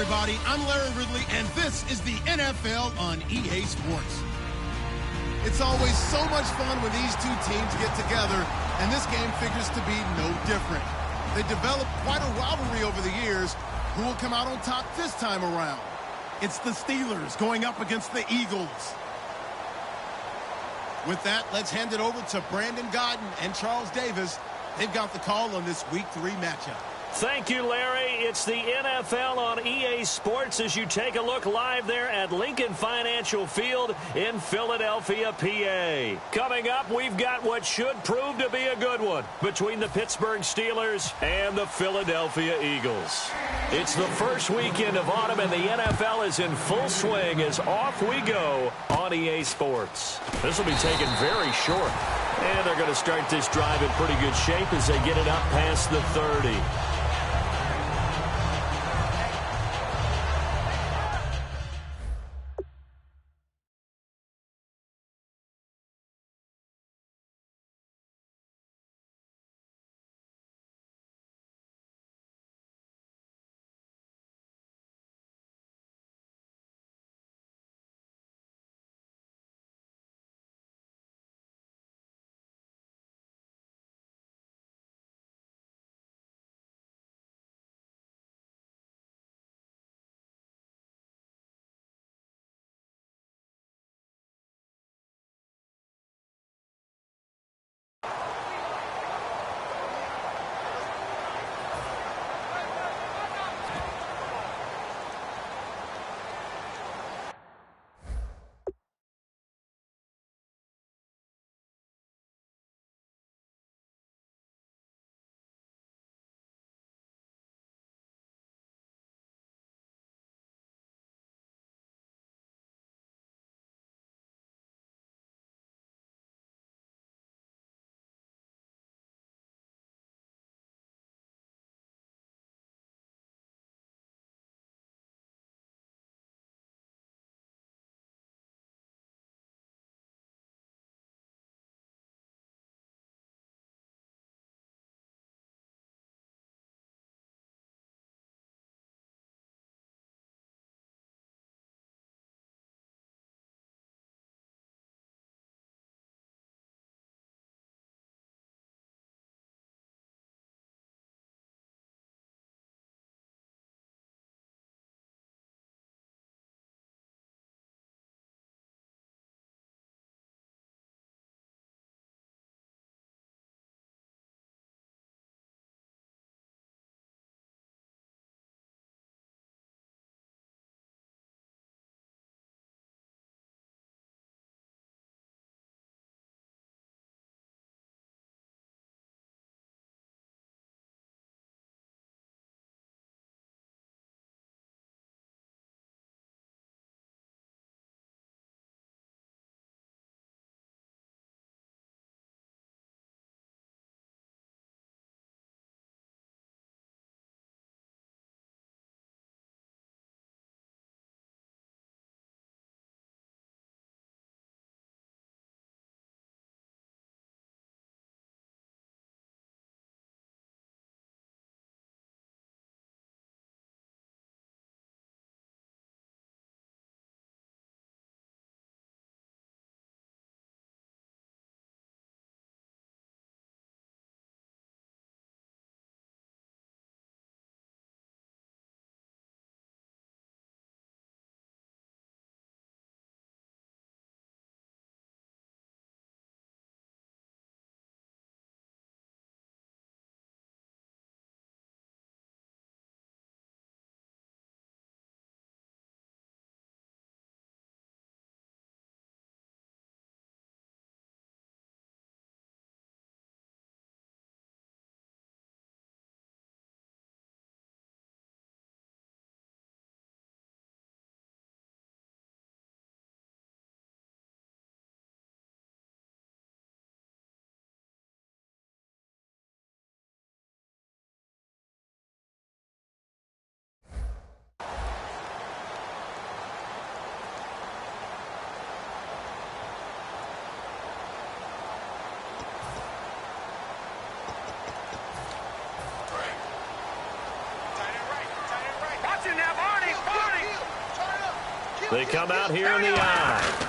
everybody. I'm Larry Ridley, and this is the NFL on EA Sports. It's always so much fun when these two teams get together, and this game figures to be no different. They developed quite a rivalry over the years. Who will come out on top this time around? It's the Steelers going up against the Eagles. With that, let's hand it over to Brandon Godden and Charles Davis. They've got the call on this Week 3 matchup. Thank you, Larry. It's the NFL on EA Sports as you take a look live there at Lincoln Financial Field in Philadelphia, PA. Coming up, we've got what should prove to be a good one between the Pittsburgh Steelers and the Philadelphia Eagles. It's the first weekend of autumn, and the NFL is in full swing as off we go on EA Sports. This will be taken very short. And they're going to start this drive in pretty good shape as they get it up past the 30. They come out here in the eye.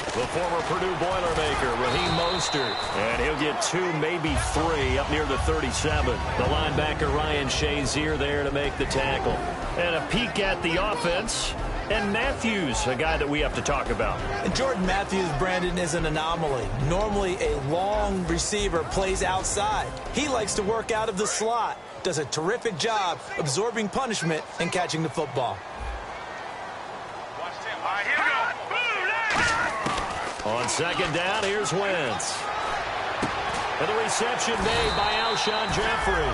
The former Purdue Boilermaker, Raheem Mostert. And he'll get 2, maybe 3 up near the 37. The linebacker, Ryan Shazier, there to make the tackle. And a peek at the offense. And Matthews, a guy that we have to talk about. And Jordan Matthews, Brandon, is an anomaly. Normally, a long receiver plays outside. He likes to work out of the slot. Does a terrific job absorbing punishment and catching the football. On second down, here's Wentz. And the reception made by Alshon Jeffrey.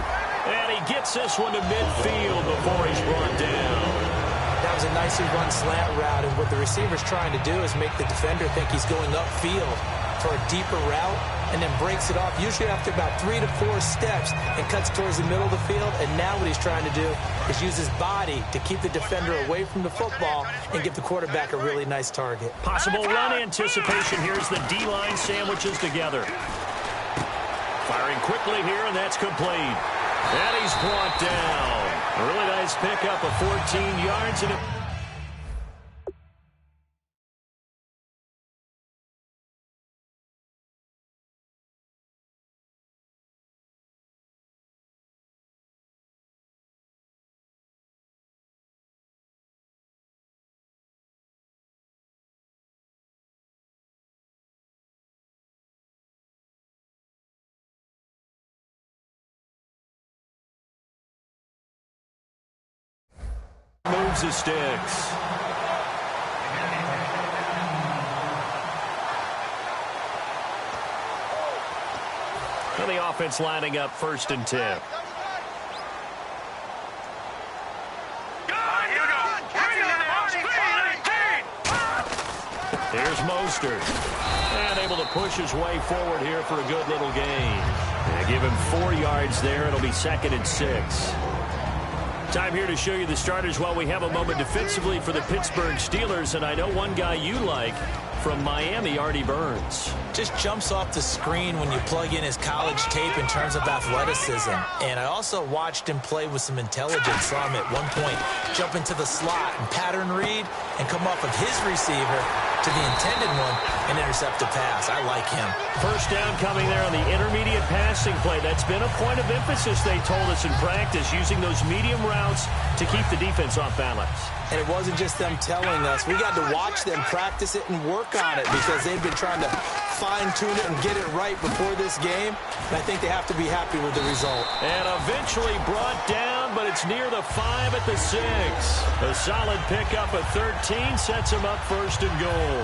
And he gets this one to midfield before he's brought down. That was a nicely run slant route, and what the receiver's trying to do is make the defender think he's going upfield for a deeper route, and then breaks it off, usually after about 3 to 4 steps, and cuts towards the middle of the field. And now what he's trying to do is use his body to keep the defender away from the football and give the quarterback a really nice target. Possible run anticipation. Here's the D-line sandwiches together. Firing quickly here, and that's complete. And he's brought down. A really nice pickup of 14 yards. And moves the sticks. And the offense lining up 1st and 10. Here's Mostert. And able to push his way forward here for a good little gain. And give him 4 yards there. It'll be 2nd and 6. Time here to show you the starters while we have a moment defensively for the Pittsburgh Steelers. And I know one guy you like from Miami, Artie Burns. Just jumps off the screen when you plug in his college tape in terms of athleticism. And I also watched him play with some intelligence. Saw him at one point jump into the slot and pattern read and come off of his receiver to the intended one and intercept a pass. I like him. First down coming there on the intermediate passing play. That's been a point of emphasis, they told us in practice, using those medium routes to keep the defense off balance. And it wasn't just them telling us. We got to watch them practice it and work on it because they've been trying to fine-tune it and get it right before this game. And I think they have to be happy with the result. And eventually brought down, but it's near the 5 at the 6. A solid pickup of 13 sets him up 1st and goal.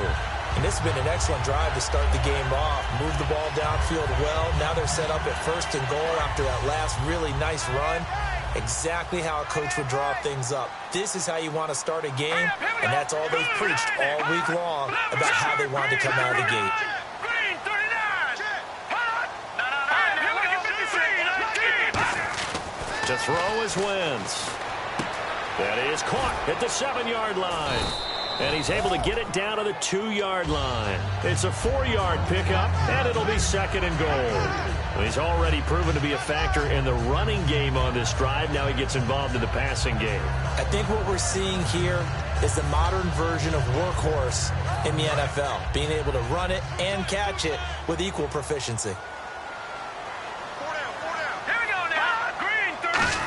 And this has been an excellent drive to start the game off. Move the ball downfield well. Now they're set up at 1st and goal after that last really nice run. Exactly how a coach would draw things up. This is how you want to start a game, and that's all they've preached all week long about how they want to come out of the gate. To throw is Wentz. That is caught at the 7-yard line. And he's able to get it down to the 2-yard line. It's a 4-yard pickup, and it'll be 2nd and goal. He's already proven to be a factor in the running game on this drive. Now he gets involved in the passing game. I think what we're seeing here is the modern version of workhorse in the NFL, being able to run it and catch it with equal proficiency.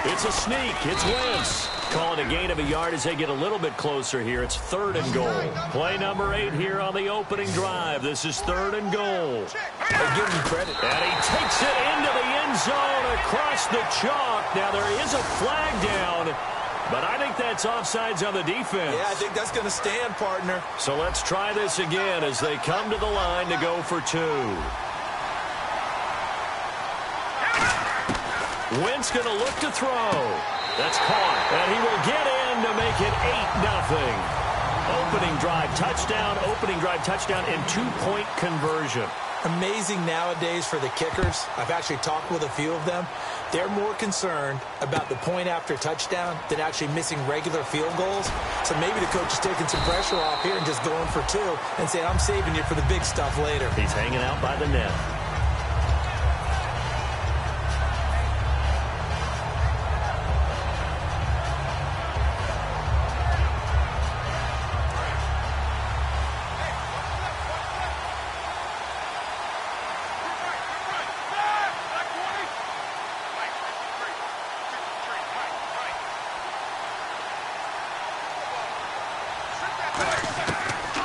It's a sneak. It's Wentz. Calling a gain of a yard as they get a little bit closer here. It's 3rd and goal. Play number 8 here on the opening drive. This is 3rd and goal. They give him credit. And he takes it into the end zone across the chalk. Now there is a flag down, but I think that's offsides on the defense. Yeah, I think that's going to stand, partner. So let's try this again as they come to the line to go for 2. Wentz going to look to throw. That's caught, and he will get in to make it 8-0. Opening drive touchdown, and 2-point conversion. Amazing nowadays for the kickers. I've actually talked with a few of them. They're more concerned about the point after touchdown than actually missing regular field goals. So maybe the coach is taking some pressure off here and just going for 2 and saying, I'm saving you for the big stuff later. He's hanging out by the net.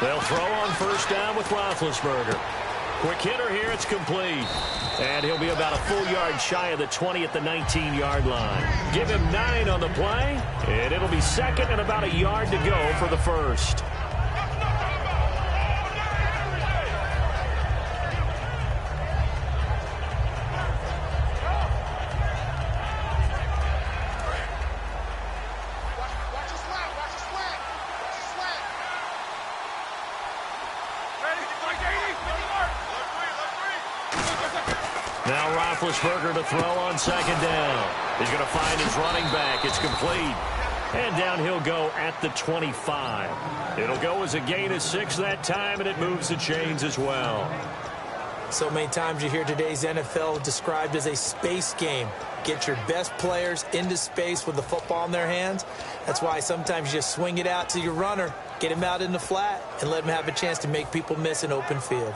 They'll throw on first down with Roethlisberger. Quick hitter here, it's complete. And he'll be about a full yard shy of the 20 at the 19-yard line. Give him 9 on the play, and it'll be second and about a yard to go for the first. Now Roethlisberger to throw on second down. He's going to find his running back. It's complete. And down he'll go at the 25. It'll go as a gain of 6 that time, and it moves the chains as well. So many times you hear today's NFL described as a space game. Get your best players into space with the football in their hands. That's why sometimes you just swing it out to your runner, get him out in the flat, and let him have a chance to make people miss an open field.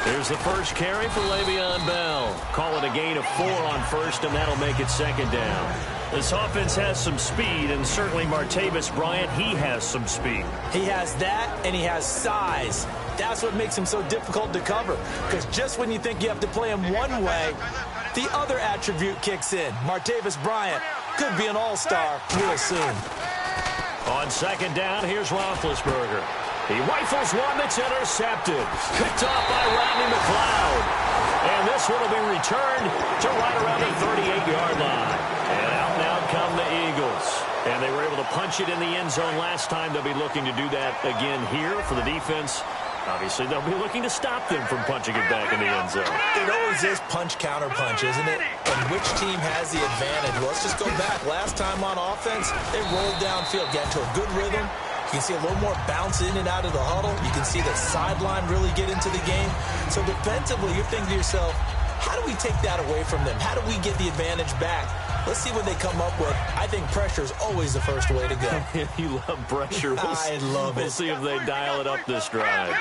Here's the first carry for Le'Veon Bell. Call it a gain of 4 on first, and that'll make it second down. This offense has some speed, and certainly Martavis Bryant, he has some speed. He has that, and he has size. That's what makes him so difficult to cover, because just when you think you have to play him one way, the other attribute kicks in. Martavis Bryant could be an all-star real soon. On second down, here's Roethlisberger. He rifles one that's intercepted. Picked off by Rodney McLeod. And this one will be returned to right around the 38-yard line. And out come the Eagles. And they were able to punch it in the end zone last time. They'll be looking to do that again here for the defense. Obviously, they'll be looking to stop them from punching it back in the end zone. It always is punch-counter-punch, isn't it? And which team has the advantage? Well, let's just go back. Last time on offense, they rolled downfield, got into a good rhythm. You can see a little more bounce in and out of the huddle. You can see the sideline really get into the game. So defensively, you're thinking to yourself, how do we take that away from them? How do we get the advantage back? Let's see what they come up with. I think pressure is always the first way to go. You love pressure. I love it. We'll see if they dial it up this drive.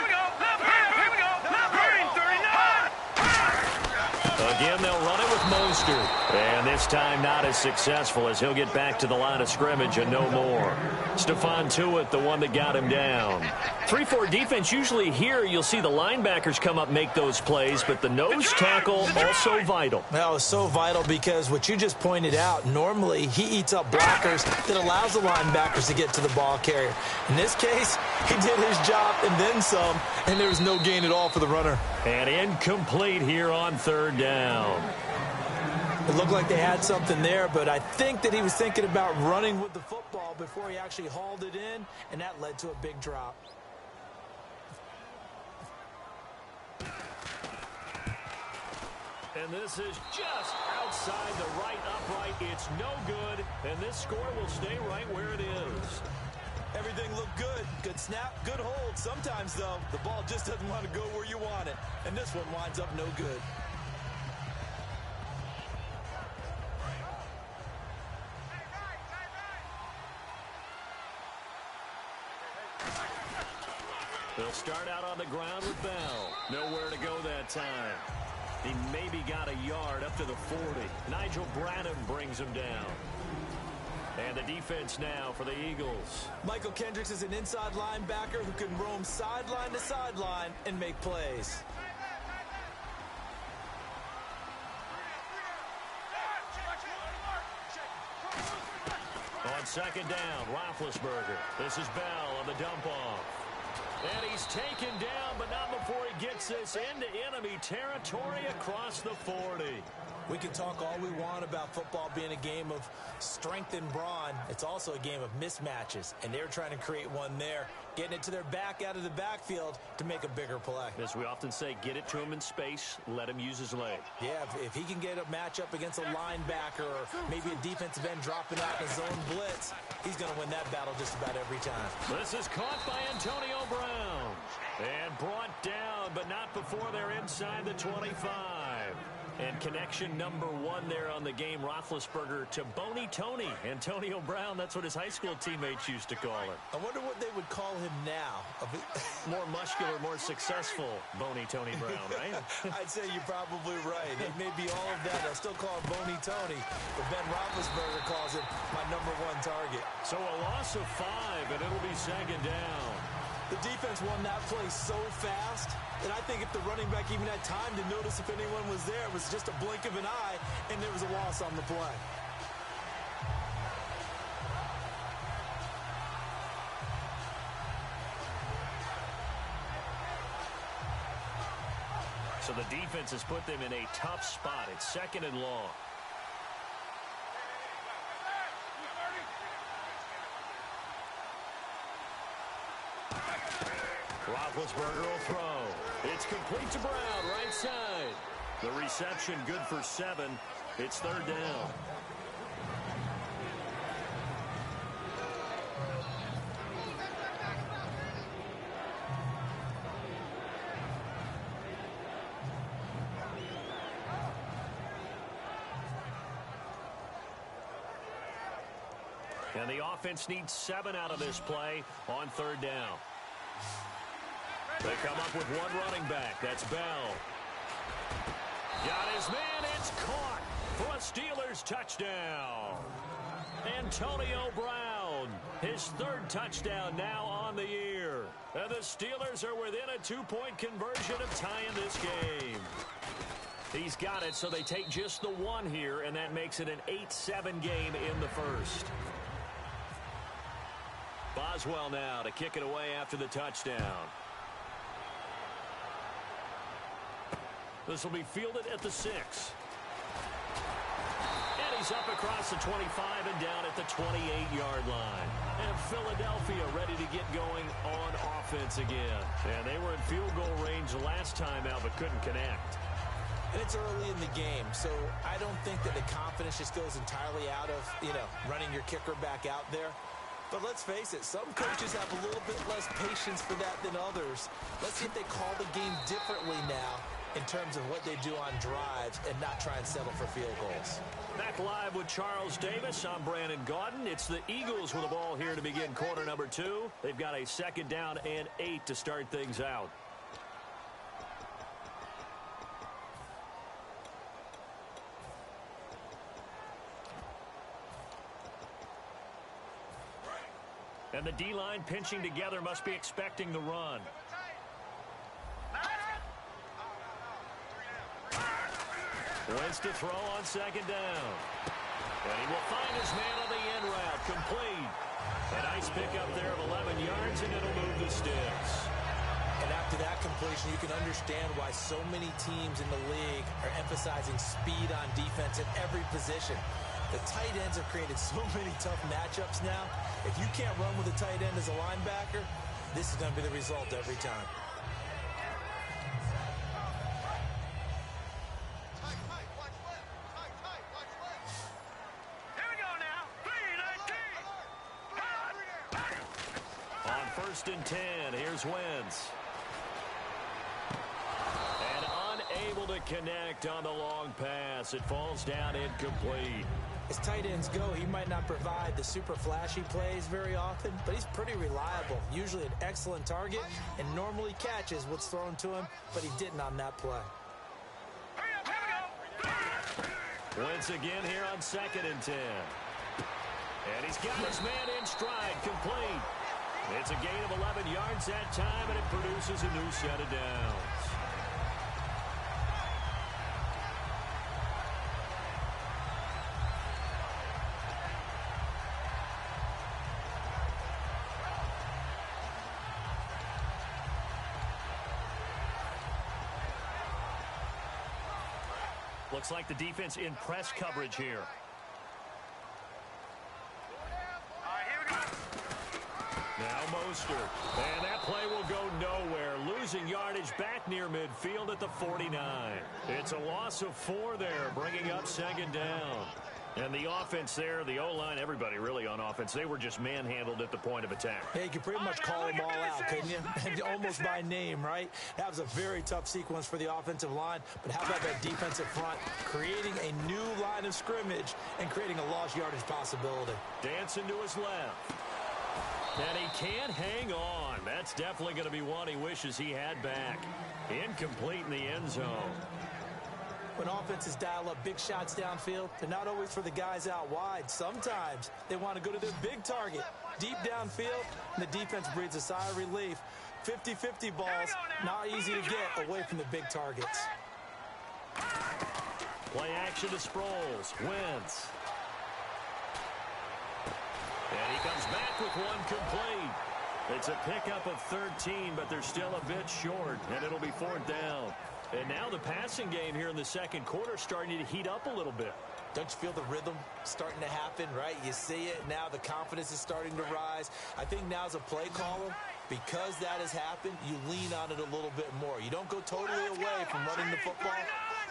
Again, they'll run it with Mostert. And this time not as successful as he'll get back to the line of scrimmage and no more. Stephon Tuitt, the one that got him down. 3-4 defense, usually here you'll see the linebackers come up, make those plays, but the nose tackle also vital. Well, it's so vital because what you just pointed out, normally he eats up blockers that allows the linebackers to get to the ball carrier. In this case, he did his job and then some, and there was no gain at all for the runner. And incomplete here on third down. It looked like they had something there, but I think that he was thinking about running with the football before he actually hauled it in, and that led to a big drop. And this is just outside the right upright. It's no good, and this score will stay right where it is. Everything looked good. Good snap, good hold. Sometimes, though, the ball just doesn't want to go where you want it, and this one winds up no good. They'll start out on the ground with Bell. Nowhere to go that time. He maybe got a yard up to the 40. Nigel Bradham brings him down. And the defense now for the Eagles. Michael Kendricks is an inside linebacker who can roam sideline to sideline and make plays. On second down, Roethlisberger. This is Bell on the dump-off. And he's taken down, but not before he gets this into enemy territory across the 40. We can talk all we want about football being a game of strength and brawn. It's also a game of mismatches, and they're trying to create one there, getting it to their back out of the backfield to make a bigger play. As we often say, get it to him in space, let him use his leg. Yeah, if he can get a matchup against a linebacker or maybe a defensive end dropping out in a zone blitz, he's going to win that battle just about every time. This is caught by Antonio Brown and brought down, but not before they're inside the 25. And connection number 1 there on the game, Roethlisberger to Boney Tony. Antonio Brown, that's what his high school teammates used to call him. I wonder what they would call him now. More muscular, more successful Boney Tony Brown, right? I'd say you're probably right. It may be all of that. They'll still call him Boney Tony, but Ben Roethlisberger calls him my number 1 target. So a loss of 5, and it'll be second down. The defense won that play so fast that I think if the running back even had time to notice if anyone was there, it was just a blink of an eye, and there was a loss on the play. So the defense has put them in a tough spot. It's second and long. Roethlisberger will throw. It's complete to Brown, right side. The reception good for 7. It's third down. And the offense needs 7 out of this play on third down. They come up with 1 running back. That's Bell. Got his man. It's caught for a Steelers touchdown. Antonio Brown, his 3rd touchdown now on the year. And the Steelers are within a 2-point conversion of tying this game. He's got it, so they take just the 1 here, and that makes it an 8-7 game in the first. Boswell now to kick it away after the touchdown. This will be fielded at the 6. And he's up across the 25 and down at the 28-yard line. And Philadelphia ready to get going on offense again. And they were in field goal range last time out but couldn't connect. And it's early in the game, so I don't think that the confidence just goes entirely out of, running your kicker back out there. But let's face it, some coaches have a little bit less patience for that than others. Let's see if they call the game differently now in terms of what they do on drives and not try and settle for field goals. Back live with Charles Davis. I'm Brandon Gaudin. It's the Eagles with the ball here to begin quarter number 2. They've got a second down and 8 to start things out. And the D-line pinching together must be expecting the run. Wentz to throw on second down. And he will find his man on the end route. Complete. A nice pickup there of 11 yards, and it'll move the sticks. And after that completion, you can understand why so many teams in the league are emphasizing speed on defense at every position. The tight ends have created so many tough matchups now. If you can't run with a tight end as a linebacker, this is going to be the result every time. Here we go now. 3-19. On 1st and 10, here's Wentz. And unable to connect on the long pass. It falls down incomplete. As tight ends go, he might not provide the super flashy plays very often, but he's pretty reliable, usually an excellent target, and normally catches what's thrown to him, but he didn't on that play. Wentz again here on 2nd and 10. And he's got his man in stride, complete. It's a gain of 11 yards that time, and it produces a new set of downs. Looks like the defense in press coverage here. Now Mostert. And that play will go nowhere. Losing yardage back near midfield at the 49. It's a loss of 4 there, bringing up second down. And the offense there, the O-line, everybody really on offense, they were just manhandled at the point of attack. Yeah, you could pretty much call them all out, couldn't you? And almost by name, right? That was a very tough sequence for the offensive line. But how about that defensive front creating a new line of scrimmage and creating a lost yardage possibility? Dancing to his left. And he can't hang on. That's definitely going to be one he wishes he had back. Incomplete in the end zone. When offenses dial up big shots downfield, they're not always for the guys out wide. Sometimes they want to go to their big target, deep downfield, and the defense breathes a sigh of relief. 50-50 balls, not easy to get away from the big targets. Play action to Sproles. Wentz. And he comes back with one complete. It's a pickup of 13, but they're still a bit short, and it'll be 4th down. And now the passing game here in the second quarter starting to heat up a little bit. Don't you feel the rhythm starting to happen, right? You see it. Now the confidence is starting to rise. I think now as a play caller, because that has happened, you lean on it a little bit more. You don't go totally away from running the football,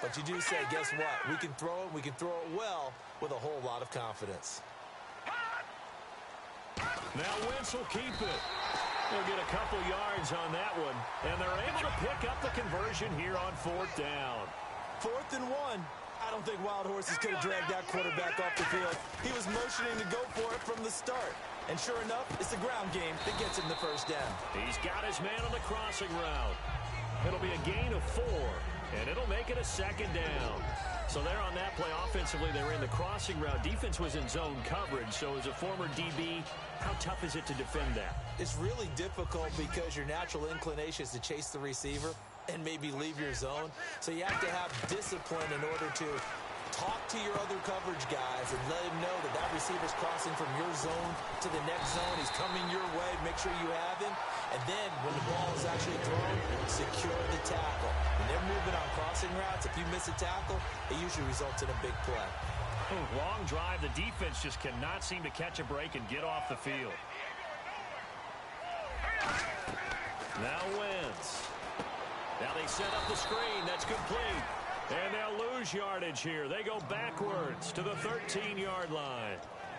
but you do say, guess what? We can throw it. We can throw it well with a whole lot of confidence. Now Wentz will keep it. They'll get a couple yards on that one, and they're able to pick up the conversion here on 4th down. 4th and 1. I don't think Wild Horses could have dragged that quarterback off the field. He was motioning to go for it from the start. And sure enough, it's the ground game that gets him the 1st down. He's got his man on the crossing route. It'll be a gain of 4, and it'll make it a 2nd down. So there on that play, offensively, they were in the crossing route. Defense was in zone coverage. So as a former DB, how tough is it to defend that? It's really difficult because your natural inclination is to chase the receiver and maybe leave your zone. So you have to have discipline in order to talk to your other coverage guys and let him know that that receiver's crossing from your zone to the next zone. He's coming your way. Make sure you have him. And then when the ball is actually thrown, secure the tackle. When they're moving on crossing routes, if you miss a tackle, it usually results in a big play. Long drive. The defense just cannot seem to catch a break and get off the field. Now Wentz. Now they set up the screen. That's complete. And they'll lose yardage here. They go backwards to the 13-yard line.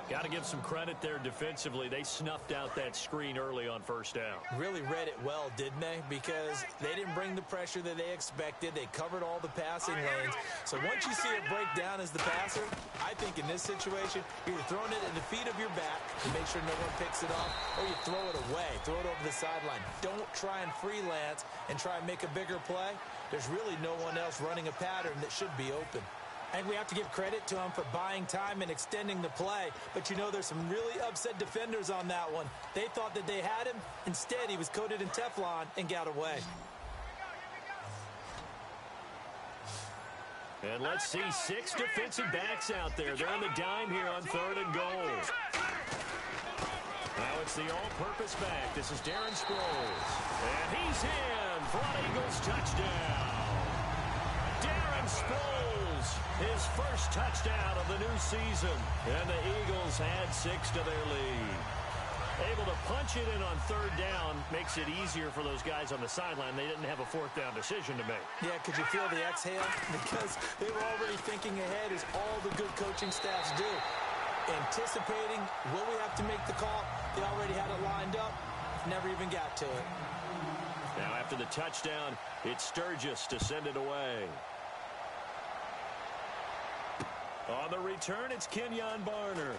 Got to give some credit there defensively. They snuffed out that screen early on 1st down. Really read it well, didn't they? Because they didn't bring the pressure that they expected. They covered all the passing lanes. So once you see it break down as the passer, I think in this situation, you're throwing it at the feet of your back to make sure no one picks it off, or you throw it away, throw it over the sideline. Don't try and freelance and try and make a bigger play. There's really no one else running a pattern that should be open. And we have to give credit to him for buying time and extending the play. But, you know, there's some really upset defenders on that one. They thought that they had him. Instead, he was coated in Teflon and got away. And let's see 6 defensive backs out there. They're on the dime here on 3rd and goal. Now it's the all-purpose back. This is Darren Sproles. And he's in for an Eagles touchdown. Darren Sproles, his first touchdown of the new season. And the Eagles add 6 to their lead. Able to punch it in on 3rd down makes it easier for those guys on the sideline. They didn't have a 4th down decision to make. Yeah, could you feel the exhale? Because they were already thinking ahead, as all the good coaching staffs do. Anticipating, will we have to make the call? They already had it lined up. Never even got to it. Now after the touchdown, it's Sturgis to send it away. On the return, it's Kenyon Barner.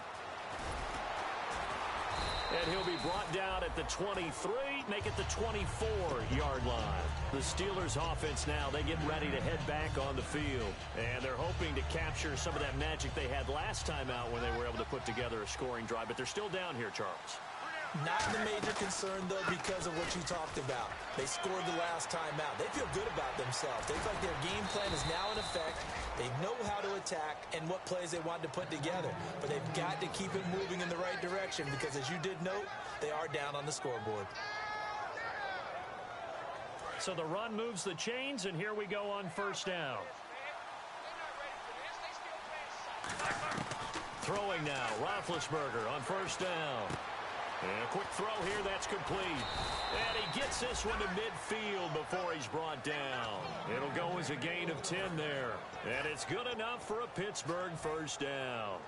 And he'll be brought down at the 23, make it the 24-yard line. The Steelers offense now, they get ready to head back on the field. And they're hoping to capture some of that magic they had last time out when they were able to put together a scoring drive. But they're still down here, Charles. Not the major concern, though, because of what you talked about. They scored the last time out. They feel good about themselves. They feel like their game plan is now in effect. They know how to attack and what plays they want to put together. But they've got to keep it moving in the right direction because, as you did note, they are down on the scoreboard. So the run moves the chains, and here we go on 1st down. Throwing now, Roethlisberger on 1st down. And a quick throw here, that's complete. And he gets this one to midfield before he's brought down. It'll go as a gain of 10 there. And it's good enough for a Pittsburgh first down.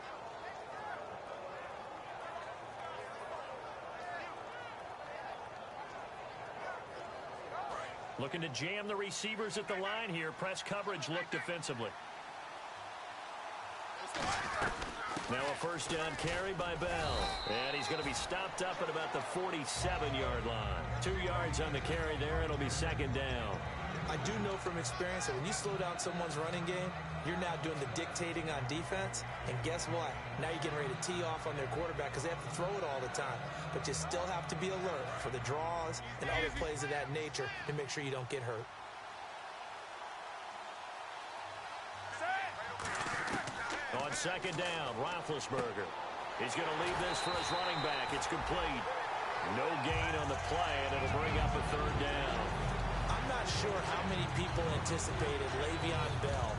Looking to jam the receivers at the line here. Press coverage look defensively. Now a first down carry by Bell. And he's going to be stopped up at about the 47-yard line. 2 yards on the carry there. It'll be second down. I do know from experience that when you slow down someone's running game, you're now doing the dictating on defense. And guess what? Now you're getting ready to tee off on their quarterback because they have to throw it all the time. But you still have to be alert for the draws and other plays of that nature to make sure you don't get hurt. On second down, Roethlisberger. He's going to leave this for his running back. It's complete. No gain on the play, and it'll bring up a third down. I'm not sure how many people anticipated Le'Veon Bell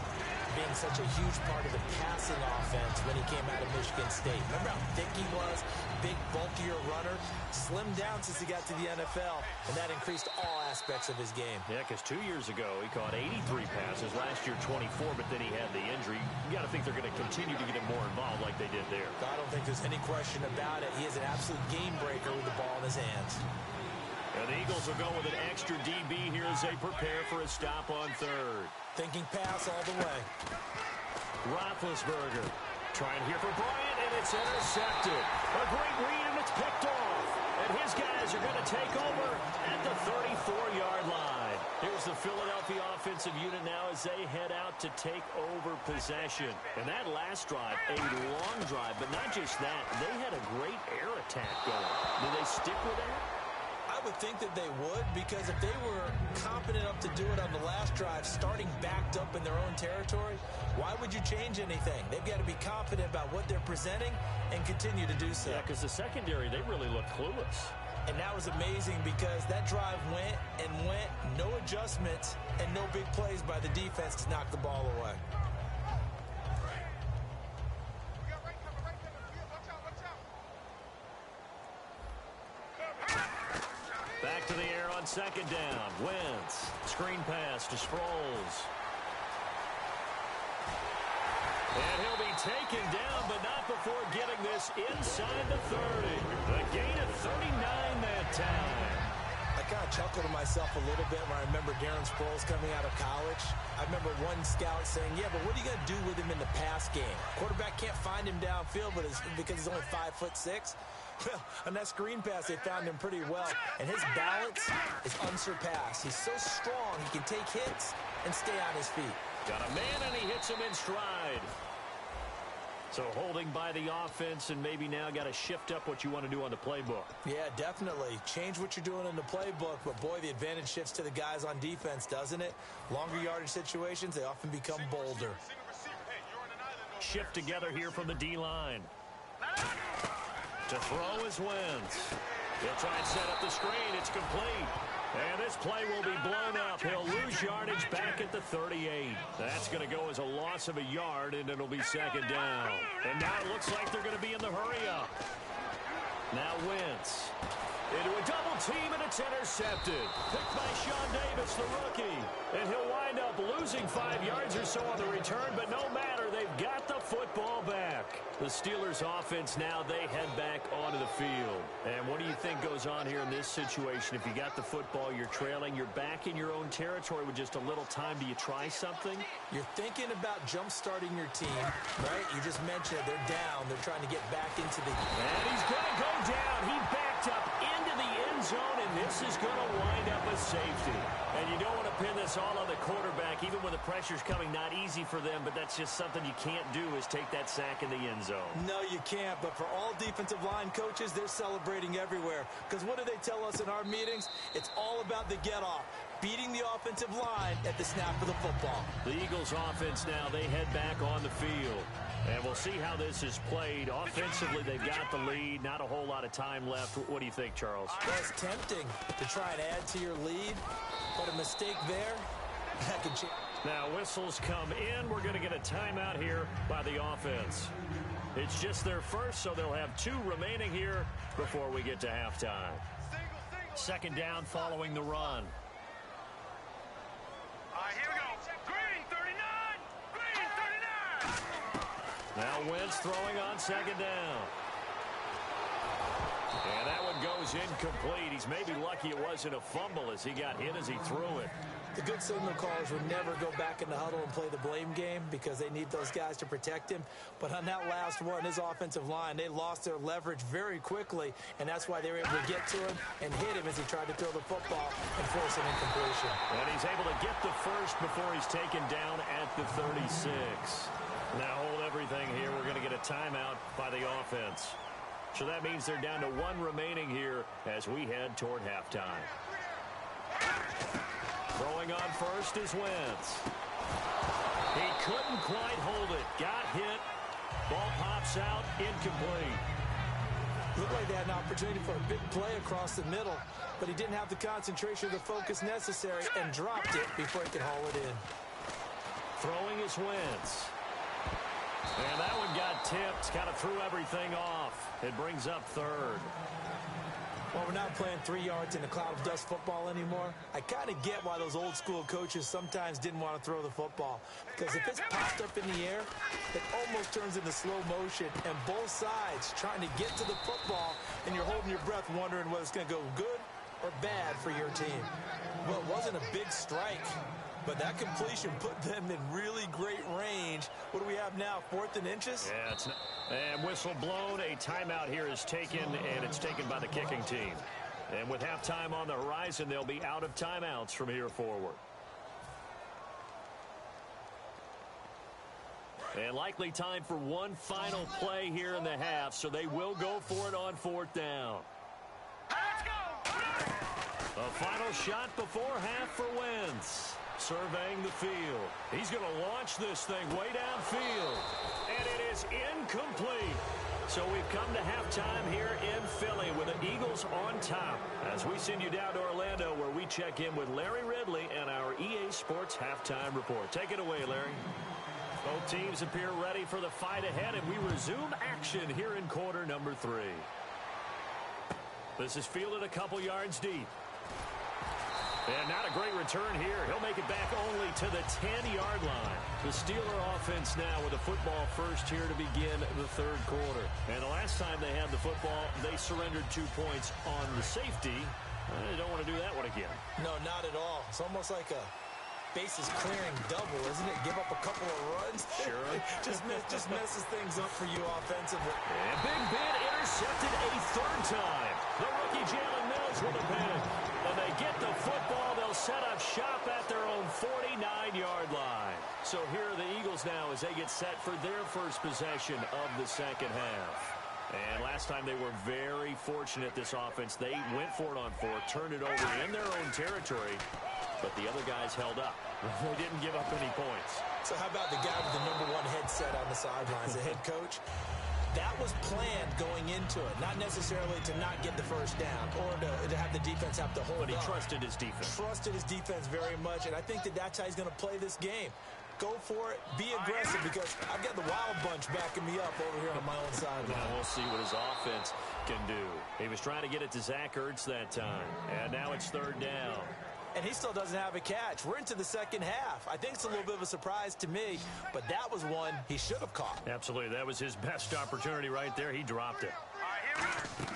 being such a huge part of the passing offense when he came out of Michigan State. Remember how thick he was? Big, bulkier runner. Slimmed down since he got to the NFL, and that increased all aspects of his game. Yeah, because 2 years ago, he caught 83 passes. Last year, 24, but then he had the injury. You got to think they're going to continue to get him more involved like they did there. I don't think there's any question about it. He is an absolute game breaker with the ball in his hands. And the Eagles will go with an extra DB here as they prepare for a stop on third. Thinking pass all the way. Roethlisberger trying here for Bryant, and it's intercepted. A great read, and it's picked off. And his guys are going to take over at the 34-yard line. Here's the Philadelphia offensive unit now as they head out to take over possession. And that last drive, a long drive, but not just that. They had a great air attack going. Do they stick with that? I would think that they would, because if they were confident enough to do it on the last drive, starting backed up in their own territory, why would you change anything? They've got to be confident about what they're presenting and continue to do so. Yeah, because the secondary, they really look clueless. And that was amazing because that drive went and went, no adjustments, and no big plays by the defense to knock the ball away. Back to the air on second down. Wentz. Screen pass to Sproles. And he'll be taken down, but not before getting this inside the 30. A gain of 39 that time. I kind of chuckled to myself a little bit when I remember Darren Sproles coming out of college. I remember one scout saying, yeah, but what are you going to do with him in the pass game? Quarterback can't find him downfield because he's only 5'6". Well, on that screen pass, they found him pretty well. And his balance is unsurpassed. He's so strong, he can take hits and stay on his feet. Got a man, and he hits him in stride. So holding by the offense, and maybe now got to shift up what you want to do on the playbook. Yeah, definitely. Change what you're doing in the playbook, but boy, the advantage shifts to the guys on defense, doesn't it? Longer yardage situations, they often become bolder. Shift together here from the D-line. To throw is Wentz. He'll try and set up the screen. It's complete. And this play will be blown up. He'll lose yardage back at the 38. That's going to go as a loss of a yard, and it'll be second down. And now it looks like they're going to be in the hurry-up. Now Wentz into a double team, and it's intercepted. Picked by Sean Davis, the rookie. And he'll wind up losing 5 yards or so on the return, but no matter, they've got the football back. The Steelers offense now, they head back onto the field. And what do you think goes on here in this situation? If you got the football, you're trailing, you're back in your own territory with just a little time. Do you try something? You're thinking about jump-starting your team, right? You just mentioned it. They're down. They're trying to get back into the... And he's going to go down. He backed up into the end zone, and this is going to wind up a safety. And you don't want to pin this all on the quarterback, even when the pressure's coming. Not easy for them, but that's just something you can't do, is take that sack in the end zone. No, you can't. But for all defensive line coaches, they're celebrating everywhere. Because what do they tell us in our meetings? It's all about the get-off, beating the offensive line at the snap of the football. The Eagles offense now, they head back on the field. And we'll see how this is played. Offensively, they've got the lead. Not a whole lot of time left. What do you think, Charles? Well, it's tempting to try and add to your lead, but a mistake there, that can change. Now whistles come in. We're going to get a timeout here by the offense. It's just their first, so they'll have 2 remaining here before we get to halftime. Second down following the run. All right, here we go. Green 39. Green 39. Now Wentz throwing on second down. And that one goes incomplete. He's maybe lucky it wasn't a fumble as he got hit as he threw it. The good signal callers would never go back in the huddle and play the blame game because they need those guys to protect him. But on that last one, his offensive line, they lost their leverage very quickly, and that's why they were able to get to him and hit him as he tried to throw the football and force an incompletion. And he's able to get the first before he's taken down at the 36. Now hold everything here. We're going to get a timeout by the offense. So that means they're down to 1 remaining here as we head toward halftime. Throwing on first is Wentz. He couldn't quite hold it. Got hit. Ball pops out. Incomplete. Looked like they had an opportunity for a big play across the middle, but he didn't have the concentration or the focus necessary and dropped it before he could haul it in. Throwing is Wentz. And that one got tipped. Kind of threw everything off. It brings up third. Well, we're not playing 3 yards in a cloud of dust football anymore. I kind of get why those old school coaches sometimes didn't want to throw the football. Because if it's popped up in the air, it almost turns into slow motion. And both sides trying to get to the football, and you're holding your breath wondering whether it's going to go good or bad for your team. Well, it wasn't a big strike, but that completion put them in really great range. What do we have now, 4th and inches? Yeah, it's not. And whistle blown. A timeout here is taken, and it's taken by the kicking team. And with halftime on the horizon, they'll be out of timeouts from here forward. And likely time for one final play here in the half, so they will go for it on 4th down. Let's go. A final shot before half for Wentz. Surveying the field. He's going to launch this thing way downfield. And it is incomplete. So we've come to halftime here in Philly with the Eagles on top. As we send you down to Orlando where we check in with Larry Ridley and our EA Sports Halftime Report. Take it away, Larry. Both teams appear ready for the fight ahead, and we resume action here in quarter number 3. This is fielded a couple yards deep. And not a great return here. He'll make it back only to the 10-yard line. The Steeler offense now with a football first here to begin the 3rd quarter. And the last time they had the football, they surrendered 2 points on the safety. They don't want to do that one again. No, not at all. It's almost like a bases clearing double, isn't it? Give up a couple of runs. Sure. just messes things up for you offensively. And Big Ben intercepted a 3rd time. The rookie Jalen Mills with a pick. And they get the football. They'll set up shop at their own 49-yard line. So here are the Eagles now as they get set for their first possession of the second half. And last time they were very fortunate, this offense. They went for it on 4th, turned it over in their own territory, but the other guys held up. They didn't give up any points. So how about the guy with the #1 headset on the sidelines, the head coach? That was planned going into it, not necessarily to not get the first down or to have the defense have to hold But he up. trusted his defense. Trusted his defense very much, and I think that's how he's going to play this game. Go for it. Be aggressive because I've got the Wild Bunch backing me up over here on my own sideline. Now we'll see what his offense can do. He was trying to get it to Zach Ertz that time, and now it's 3rd down. And he still doesn't have a catch. We're into the second half. I think it's a little bit of a surprise to me, but that was one he should have caught. Absolutely. That was his best opportunity right there. He dropped it. All right, here we go.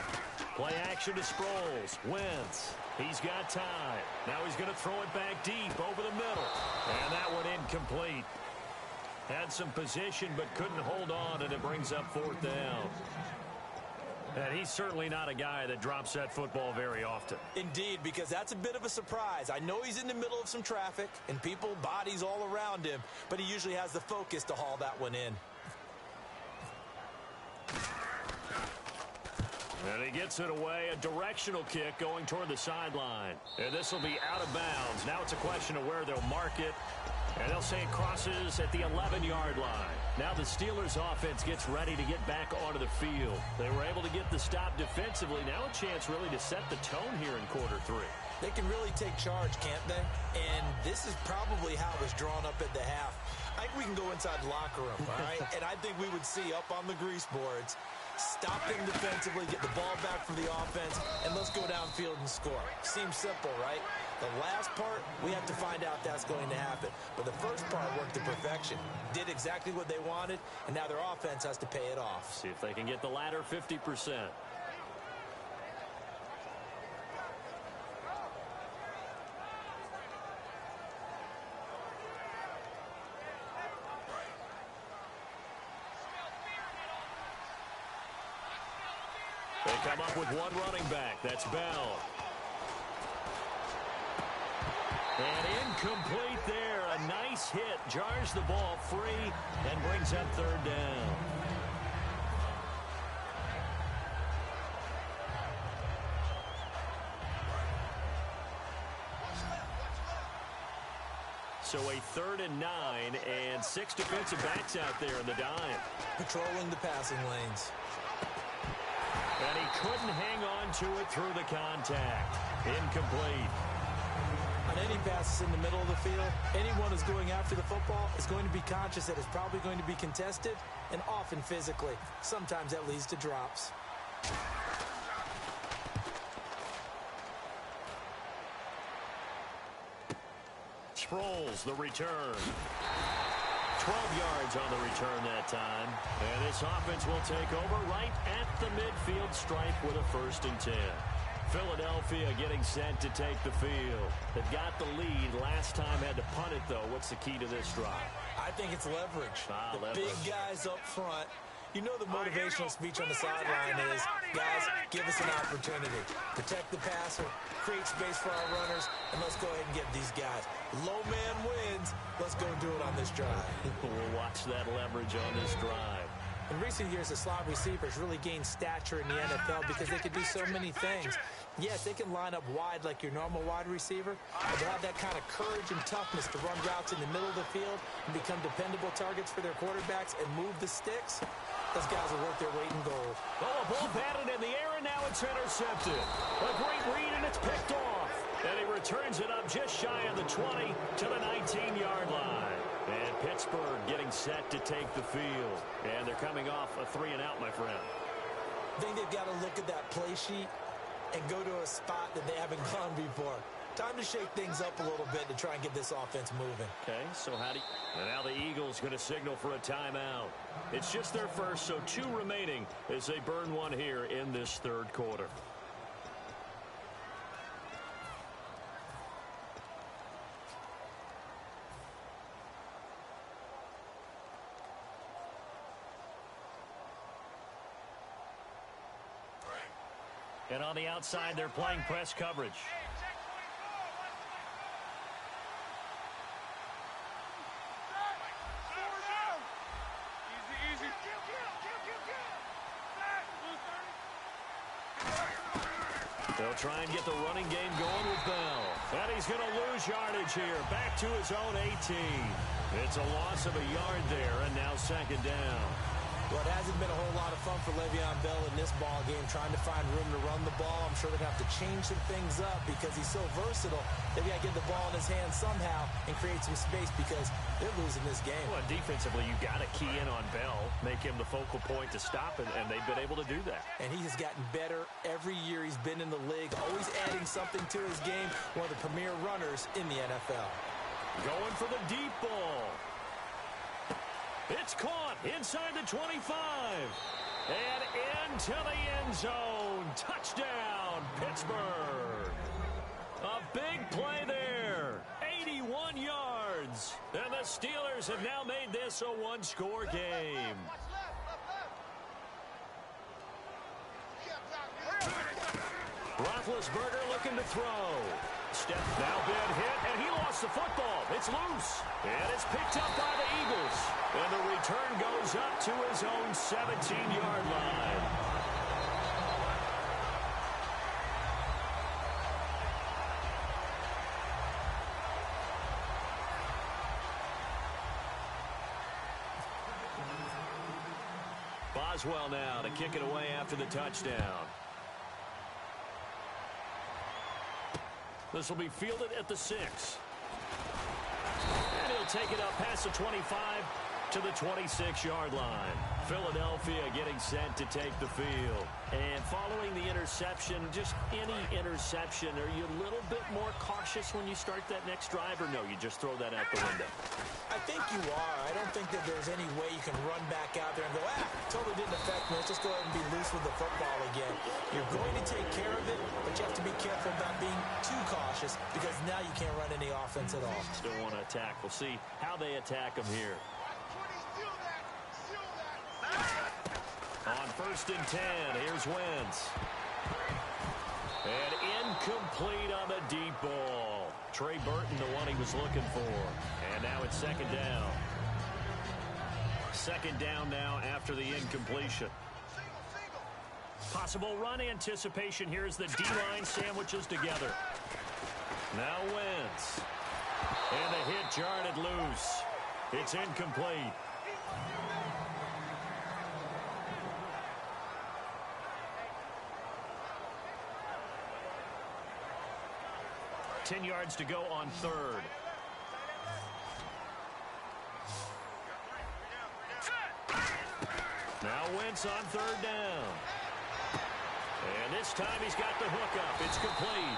Play action to Sproles. Wentz. He's got time. Now he's going to throw it back deep over the middle. And that one incomplete. Had some position but couldn't hold on, and it brings up 4th down. And he's certainly not a guy that drops that football very often. Indeed, because that's a bit of a surprise. I know he's in the middle of some traffic and people, bodies all around him, but he usually has the focus to haul that one in. And he gets it away, a directional kick going toward the sideline. And this will be out of bounds. Now it's a question of where they'll mark it. And they'll say it crosses at the 11-yard line. Now the Steelers offense gets ready to get back onto the field. They were able to get the stop defensively. Now a chance really to set the tone here in quarter 3. They can really take charge, can't they? And this is probably how it was drawn up at the half. I think we can go inside the locker room, all right? And I think we would see up on the grease boards, stop them defensively, get the ball back for the offense, and let's go downfield and score. Seems simple, right? The last part, we have to find out that's going to happen. But the first part worked to perfection. Did exactly what they wanted, and now their offense has to pay it off. See if they can get the latter 50%. They come up with one running back. That's Bell. And incomplete there. A nice hit. Jars the ball free and brings up third down. So a 3rd and 9 and 6 defensive backs out there in the dime. Patrolling the passing lanes. And he couldn't hang on to it through the contact. Incomplete. On any passes in the middle of the field, anyone who's going after the football is going to be conscious that it's probably going to be contested, and often physically. Sometimes that leads to drops. Sproles, the return. 12 yards on the return that time. And this offense will take over right at the midfield stripe with a 1st and 10. Philadelphia getting set to take the field. They've got the lead. Last time had to punt it, though. What's the key to this drive? I think it's leverage. Leverage. Big guys up front. You know the motivational speech on the sideline is, guys, give us an opportunity. Protect the passer, create space for our runners, and let's go ahead and get these guys. Low man wins. Let's go do it on this drive. We'll watch that leverage on this drive. In recent years, the slot receivers really gained stature in the NFL because they can do so many things. Yes, they can line up wide like your normal wide receiver, but they have that kind of courage and toughness to run routes in the middle of the field and become dependable targets for their quarterbacks and move the sticks. Those guys will work their weight in gold. Oh, a ball batted in the air, and now it's intercepted. A great read, and it's picked off. And he returns it up just shy of the 20 to the 19-yard line. And Pittsburgh getting set to take the field. And they're coming off a 3-and-out, my friend. I think they've got to look at that play sheet and go to a spot that they haven't gone before. Time to shake things up a little bit to try and get this offense moving. Okay, so how do you... And now the Eagles going to signal for a timeout. It's just their first, so 2 remaining as they burn one here in this 3rd quarter. And on the outside, they're playing press coverage. They'll try and get the running game going with Bell. And he's going to lose yardage here. Back to his own 18. It's a loss of a yard there, and now 2nd down. Well, it hasn't been a whole lot of fun for Le'Veon Bell in this ball game, trying to find room to run the ball. I'm sure they're going to have to change some things up because he's so versatile. They've got to get the ball in his hands somehow and create some space because they're losing this game. Well, defensively, you got to key in on Bell, make him the focal point to stop it, and they've been able to do that. And he has gotten better every year he's been in the league, always adding something to his game, one of the premier runners in the NFL. Going for the deep ball. It's caught inside the 25. And into the end zone. Touchdown, Pittsburgh. A big play there. 81 yards. And the Steelers have now made this a 1-score game. Roethlisberger looking to throw. Step now, bad hit, and he lost the football. It's loose, and it's picked up by the Eagles. And the return goes up to his own 17-yard line. Boswell now to kick it away after the touchdown. This will be fielded at the 6. And he'll take it up past the 25 to the 26-yard line. Philadelphia getting set to take the field. And following the interception, just any interception, are you a little bit more cautious when you start that next drive, or no, you just throw that out the window? I think you are. I don't think that there's any way you can run back out there and go, totally didn't affect me. Let's just go ahead and be loose with the football again. You're going to take care of it, but you have to be careful about being too cautious because now you can't run any offense at all. Still want to attack. We'll see how they attack him here. On 1st and 10, here's Wentz. And incomplete on the deep ball. Trey Burton, the one he was looking for. And now it's 2nd down. 2nd down now after the incompletion. Possible run anticipation here as the D-line sandwiches together. Now Wentz. And the hit jarred loose. It's incomplete. 10 yards to go on 3rd. Now Wentz on 3rd down. And this time he's got the hook up. It's complete.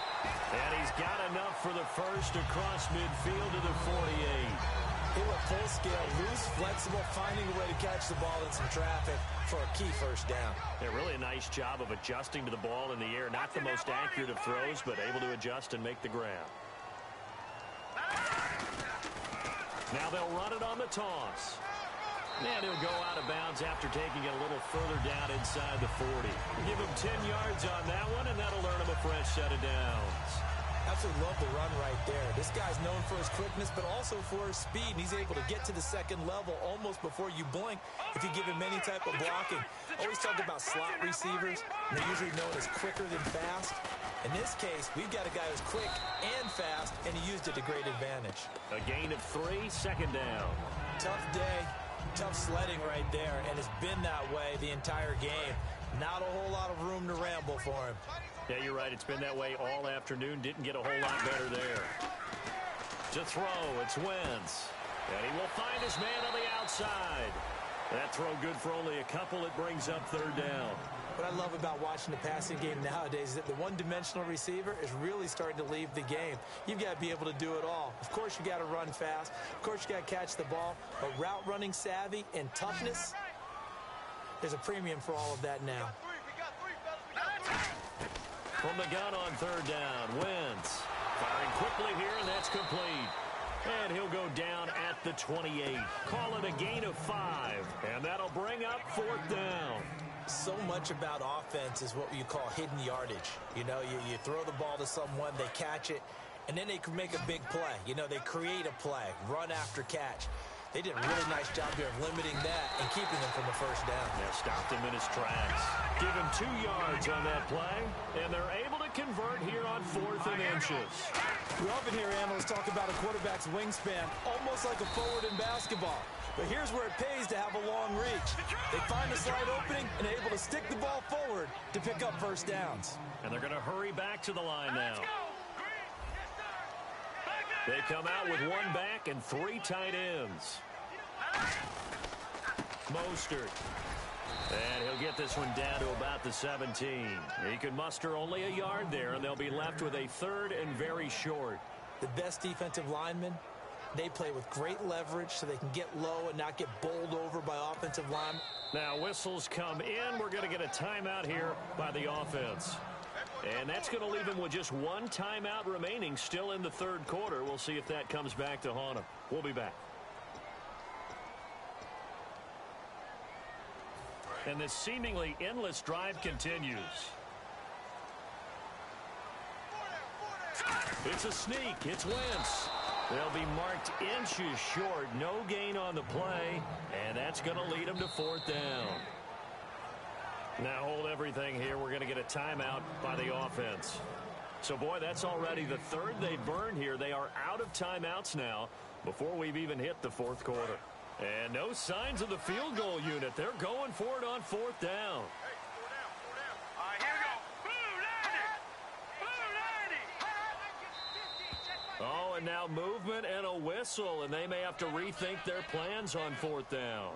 And he's got enough for the first across midfield to the 48. They were full scale, loose, flexible, finding a way to catch the ball in some traffic for a key 1st down. Yeah, really a nice job of adjusting to the ball in the air. Not the most accurate of throws, but able to adjust and make the grab. Now they'll run it on the toss. And he'll go out of bounds after taking it a little further down inside the 40. Give him 10 yards on that one, and that'll earn him a fresh set of downs. Absolutely love the run right there. This guy's known for his quickness, but also for his speed. And he's able to get to the 2nd level almost before you blink if you give him any type of blocking. Always talk about slot receivers, and they're usually known as quicker than fast. In this case, we've got a guy who's quick and fast, and he used it to great advantage. A gain of 3, 2nd down. Tough day, tough sledding right there, and it's been that way the entire game. Not a whole lot of room to ramble for him. Yeah, you're right. It's been that way all afternoon. Didn't get a whole lot better there. To throw, it's Wentz. And he will find his man on the outside. That throw good for only a couple. It brings up 3rd down. What I love about watching the passing game nowadays is that the one-dimensional receiver is really starting to leave the game. You've got to be able to do it all. Of course, you got to run fast. Of course, you got to catch the ball. But route running savvy and toughness, there's a premium for all of that now. From the gun on 3rd down, Wentz firing quickly here, and that's complete. And he'll go down at the 28. Call it a gain of 5, and that'll bring up 4th down. So much about offense is what you call hidden yardage. You know, you throw the ball to someone, they catch it, and then they can make a big play. You know, they create a play, run after catch. They did a really nice job here of limiting that and keeping him from a 1st down. Yeah, stopped him in his tracks. Give him 2 yards on that play, and they're able to convert here on 4th and inches. We often hear analysts talk about a quarterback's wingspan, almost like a forward in basketball. But here's where it pays to have a long reach. They find a slight opening and are able to stick the ball forward to pick up 1st downs. And they're going to hurry back to the line now. They come out with 1 back and 3 tight ends. Mostert. And he'll get this one down to about the 17. He can muster only a yard there, and they'll be left with a 3rd and very short. The best defensive linemen, they play with great leverage so they can get low and not get bowled over by offensive linemen. Now whistles come in. We're going to get a timeout here by the offense. And that's going to leave him with just 1 timeout remaining still in the 3rd quarter. We'll see if that comes back to haunt him. We'll be back. And this seemingly endless drive continues. It's a sneak. It's Wentz. They'll be marked inches short. No gain on the play. And that's going to lead them to 4th down. Now hold everything here. We're going to get a timeout by the offense. So, boy, that's already the 3rd they've burned here. They are out of timeouts now before we've even hit the 4th quarter. And no signs of the field goal unit. They're going for it on 4th down. Hey, 4 down, 4 down. All right, here we go. Blue 90. Blue 90. and now movement and a whistle, and they may have to rethink their plans on 4th down.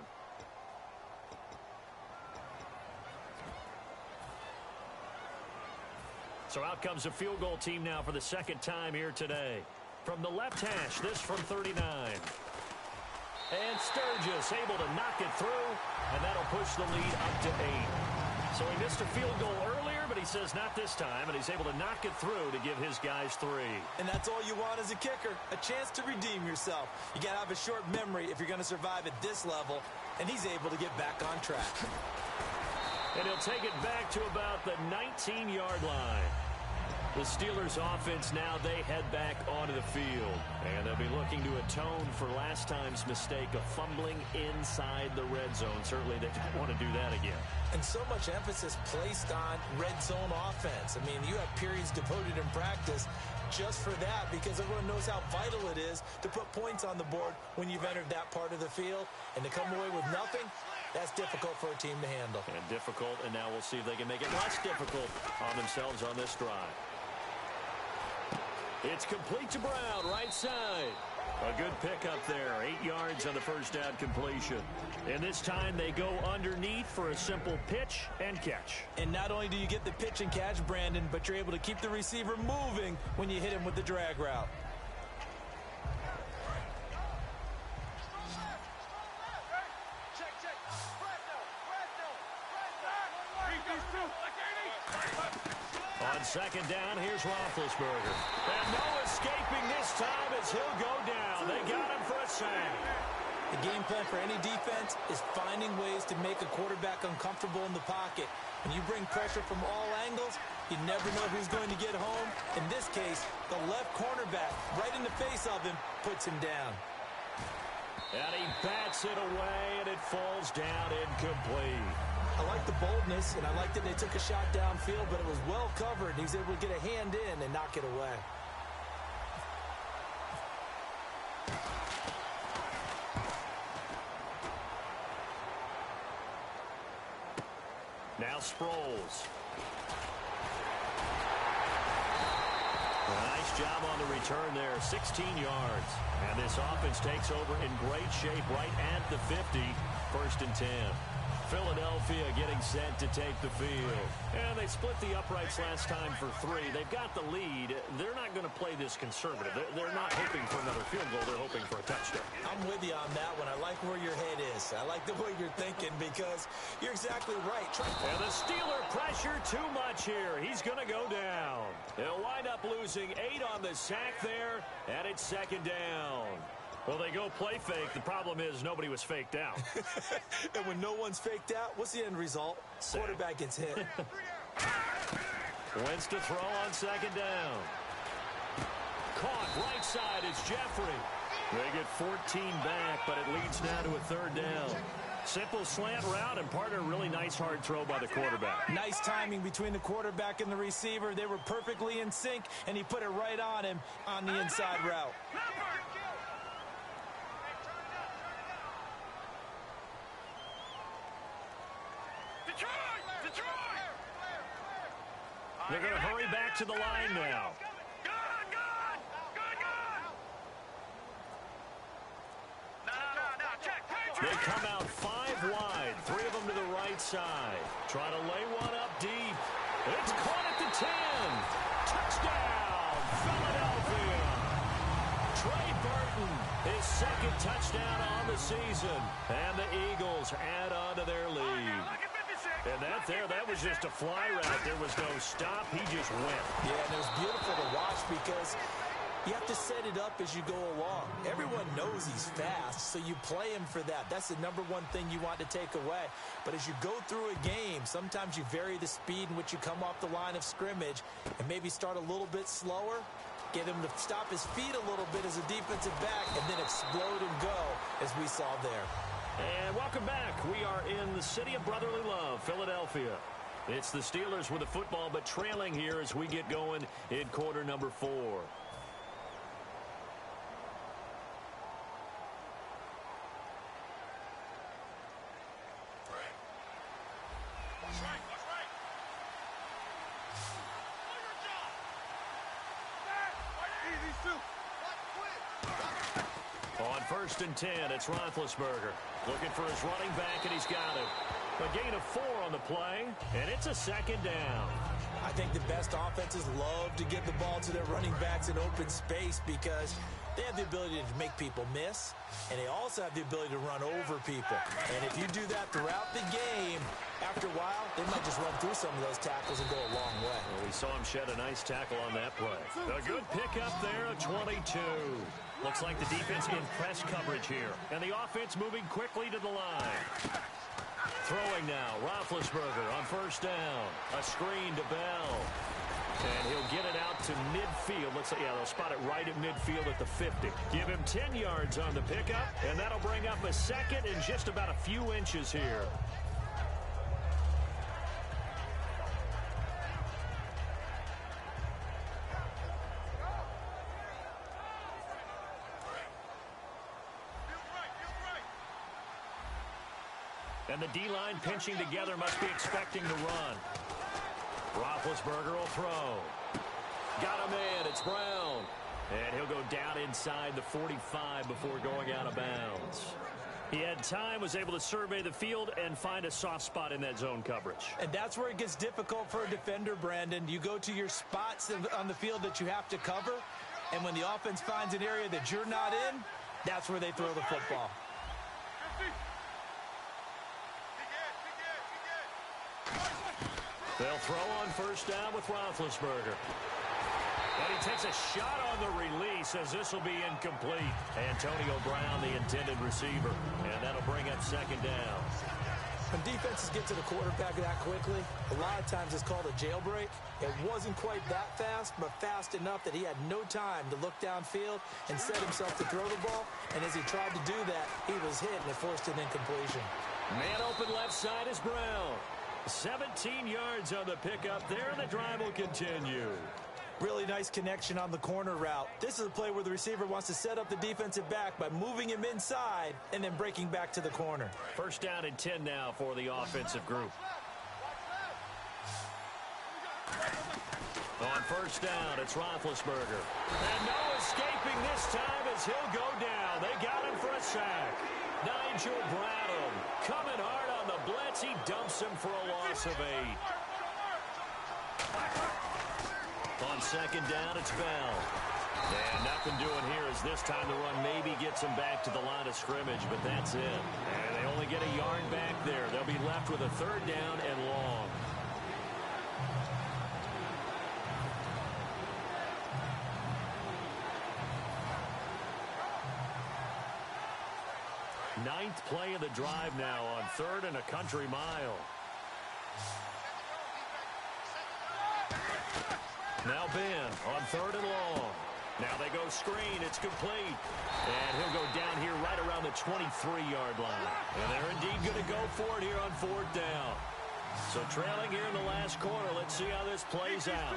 So out comes a field goal team now for the 2nd time here today. From the left hash, this from 39. And Sturgis able to knock it through, and that'll push the lead up to 8. So he missed a field goal earlier, but he says not this time, and he's able to knock it through to give his guys 3. And that's all you want as a kicker, a chance to redeem yourself. You got to have a short memory if you're going to survive at this level, and he's able to get back on track. And he'll take it back to about the 19-yard line. The Steelers offense now, they head back onto the field. And they'll be looking to atone for last time's mistake of fumbling inside the red zone. Certainly they don't want to do that again. And so much emphasis placed on red zone offense. I mean, you have periods devoted in practice just for that because everyone knows how vital it is to put points on the board when you've entered that part of the field. And to come away with nothing, that's difficult for a team to handle. And difficult, and now we'll see if they can make it less difficult on themselves on this drive. It's complete to Brown, right side. A good pickup there, 8 yards on the first down completion. And this time they go underneath for a simple pitch and catch. And not only do you get the pitch and catch, Brandon, but you're able to keep the receiver moving when you hit him with the drag route. On 2nd down, here's Roethlisberger. And no escaping this time as he'll go down. They got him for a sack. The game plan for any defense is finding ways to make a quarterback uncomfortable in the pocket. When you bring pressure from all angles, you never know who's going to get home. In this case, the left cornerback, right in the face of him, puts him down. And he bats it away, and it falls down incomplete. I like the boldness, and I like that they took a shot downfield, but it was well covered. He was able to get a hand in and knock it away. Now Sproles. Nice job on the return there, 16 yards. And this offense takes over in great shape right at the 50, 1st and 10. Philadelphia getting set to take the field. And they split the uprights last time for 3. They've got the lead. They're not going to play this conservative. They're not hoping for another field goal. They're hoping for a touchdown. I'm with you on that one. I like where your head is. I like the way you're thinking because you're exactly right. And the Steeler pressure too much here. He's going to go down. They'll wind up losing 8 on the sack there, and it's 2nd down. Well, they go play fake. The problem is nobody was faked out. And when no one's faked out, what's the end result? Quarterback gets hit. Wentz to throw on 2nd down. Caught right side is Jeffrey. They get 14 back, but it leads now to a 3rd down. Simple slant route, and partner, really nice hard throw by the quarterback. Nice timing between the quarterback and the receiver. They were perfectly in sync, and he put it right on him on the inside route. They're going to hurry back to the line now. They come out 5 wide, 3 of them to the right side. Try to lay one up deep. It's caught at the 10. Touchdown, Philadelphia. Trey Burton, his 2nd touchdown on the season. And the Eagles add on to their lead. And that was just a fly route. There was no stop. He just went. Yeah, and it was beautiful to watch because you have to set it up as you go along. Everyone knows he's fast, so you play him for that. That's the #1 thing you want to take away. But as you go through a game, sometimes you vary the speed in which you come off the line of scrimmage and maybe start a little bit slower, get him to stop his feet a little bit as a defensive back, and then explode and go, as we saw there. And welcome back. We are in the city of brotherly love, Philadelphia. It's the Steelers with the football, but trailing here as we get going in quarter number 4. 1st and 10. It's Roethlisberger looking for his running back, and he's got it. A gain of 4 on the play, and it's a 2nd down. I think the best offenses love to give the ball to their running backs in open space because they have the ability to make people miss, and they also have the ability to run over people. And if you do that throughout the game, after a while, they might just run through some of those tackles and go a long way. Well, we saw him shed a nice tackle on that play. A good pickup there, a 22. Looks like the defense in press coverage here, and the offense moving quickly to the line. Throwing now, Roethlisberger on 1st down. A screen to Bell. And he'll get it out to midfield. Looks like, yeah, they'll spot it right at midfield at the 50. Give him 10 yards on the pickup, and that'll bring up a 2nd and just about a few inches here. And the D-line pinching together must be expecting to run. Roethlisberger will throw. Got him in. It's Brown. And he'll go down inside the 45 before going out of bounds. He had time, was able to survey the field and find a soft spot in that zone coverage. And that's where it gets difficult for a defender, Brandon. You go to your spots on the field that you have to cover, and when the offense finds an area that you're not in, that's where they throw the football. They'll throw on 1st down with Roethlisberger. And he takes a shot on the release as this will be incomplete. Antonio Brown, the intended receiver. And that'll bring up 2nd down. When defenses get to the quarterback that quickly, a lot of times it's called a jailbreak. It wasn't quite that fast, but fast enough that he had no time to look downfield and set himself to throw the ball. And as he tried to do that, he was hit and it forced an incompletion. Man open left side is Brown. 17 yards on the pickup there, and the drive will continue. Really nice connection on the corner route. This is a play where the receiver wants to set up the defensive back by moving him inside and then breaking back to the corner. 1st down and 10 now for the offensive group. On 1st down, it's Roethlisberger. And no escaping this time as he'll go down. They got him for a sack. Nigel Bradham coming hard on the blitz. He dumps him for a loss of 8. On 2nd down, it's Bell. And nothing doing here as this time the run maybe gets him back to the line of scrimmage, but that's it. And they only get a yard back there. They'll be left with a 3rd down and long. Ninth play of the drive now on 3rd and a country mile. Now Ben on 3rd and long. Now they go screen. It's complete. And he'll go down here right around the 23-yard line. And they're indeed going to go for it here on 4th down. So trailing here in the last quarter. Let's see how this plays out.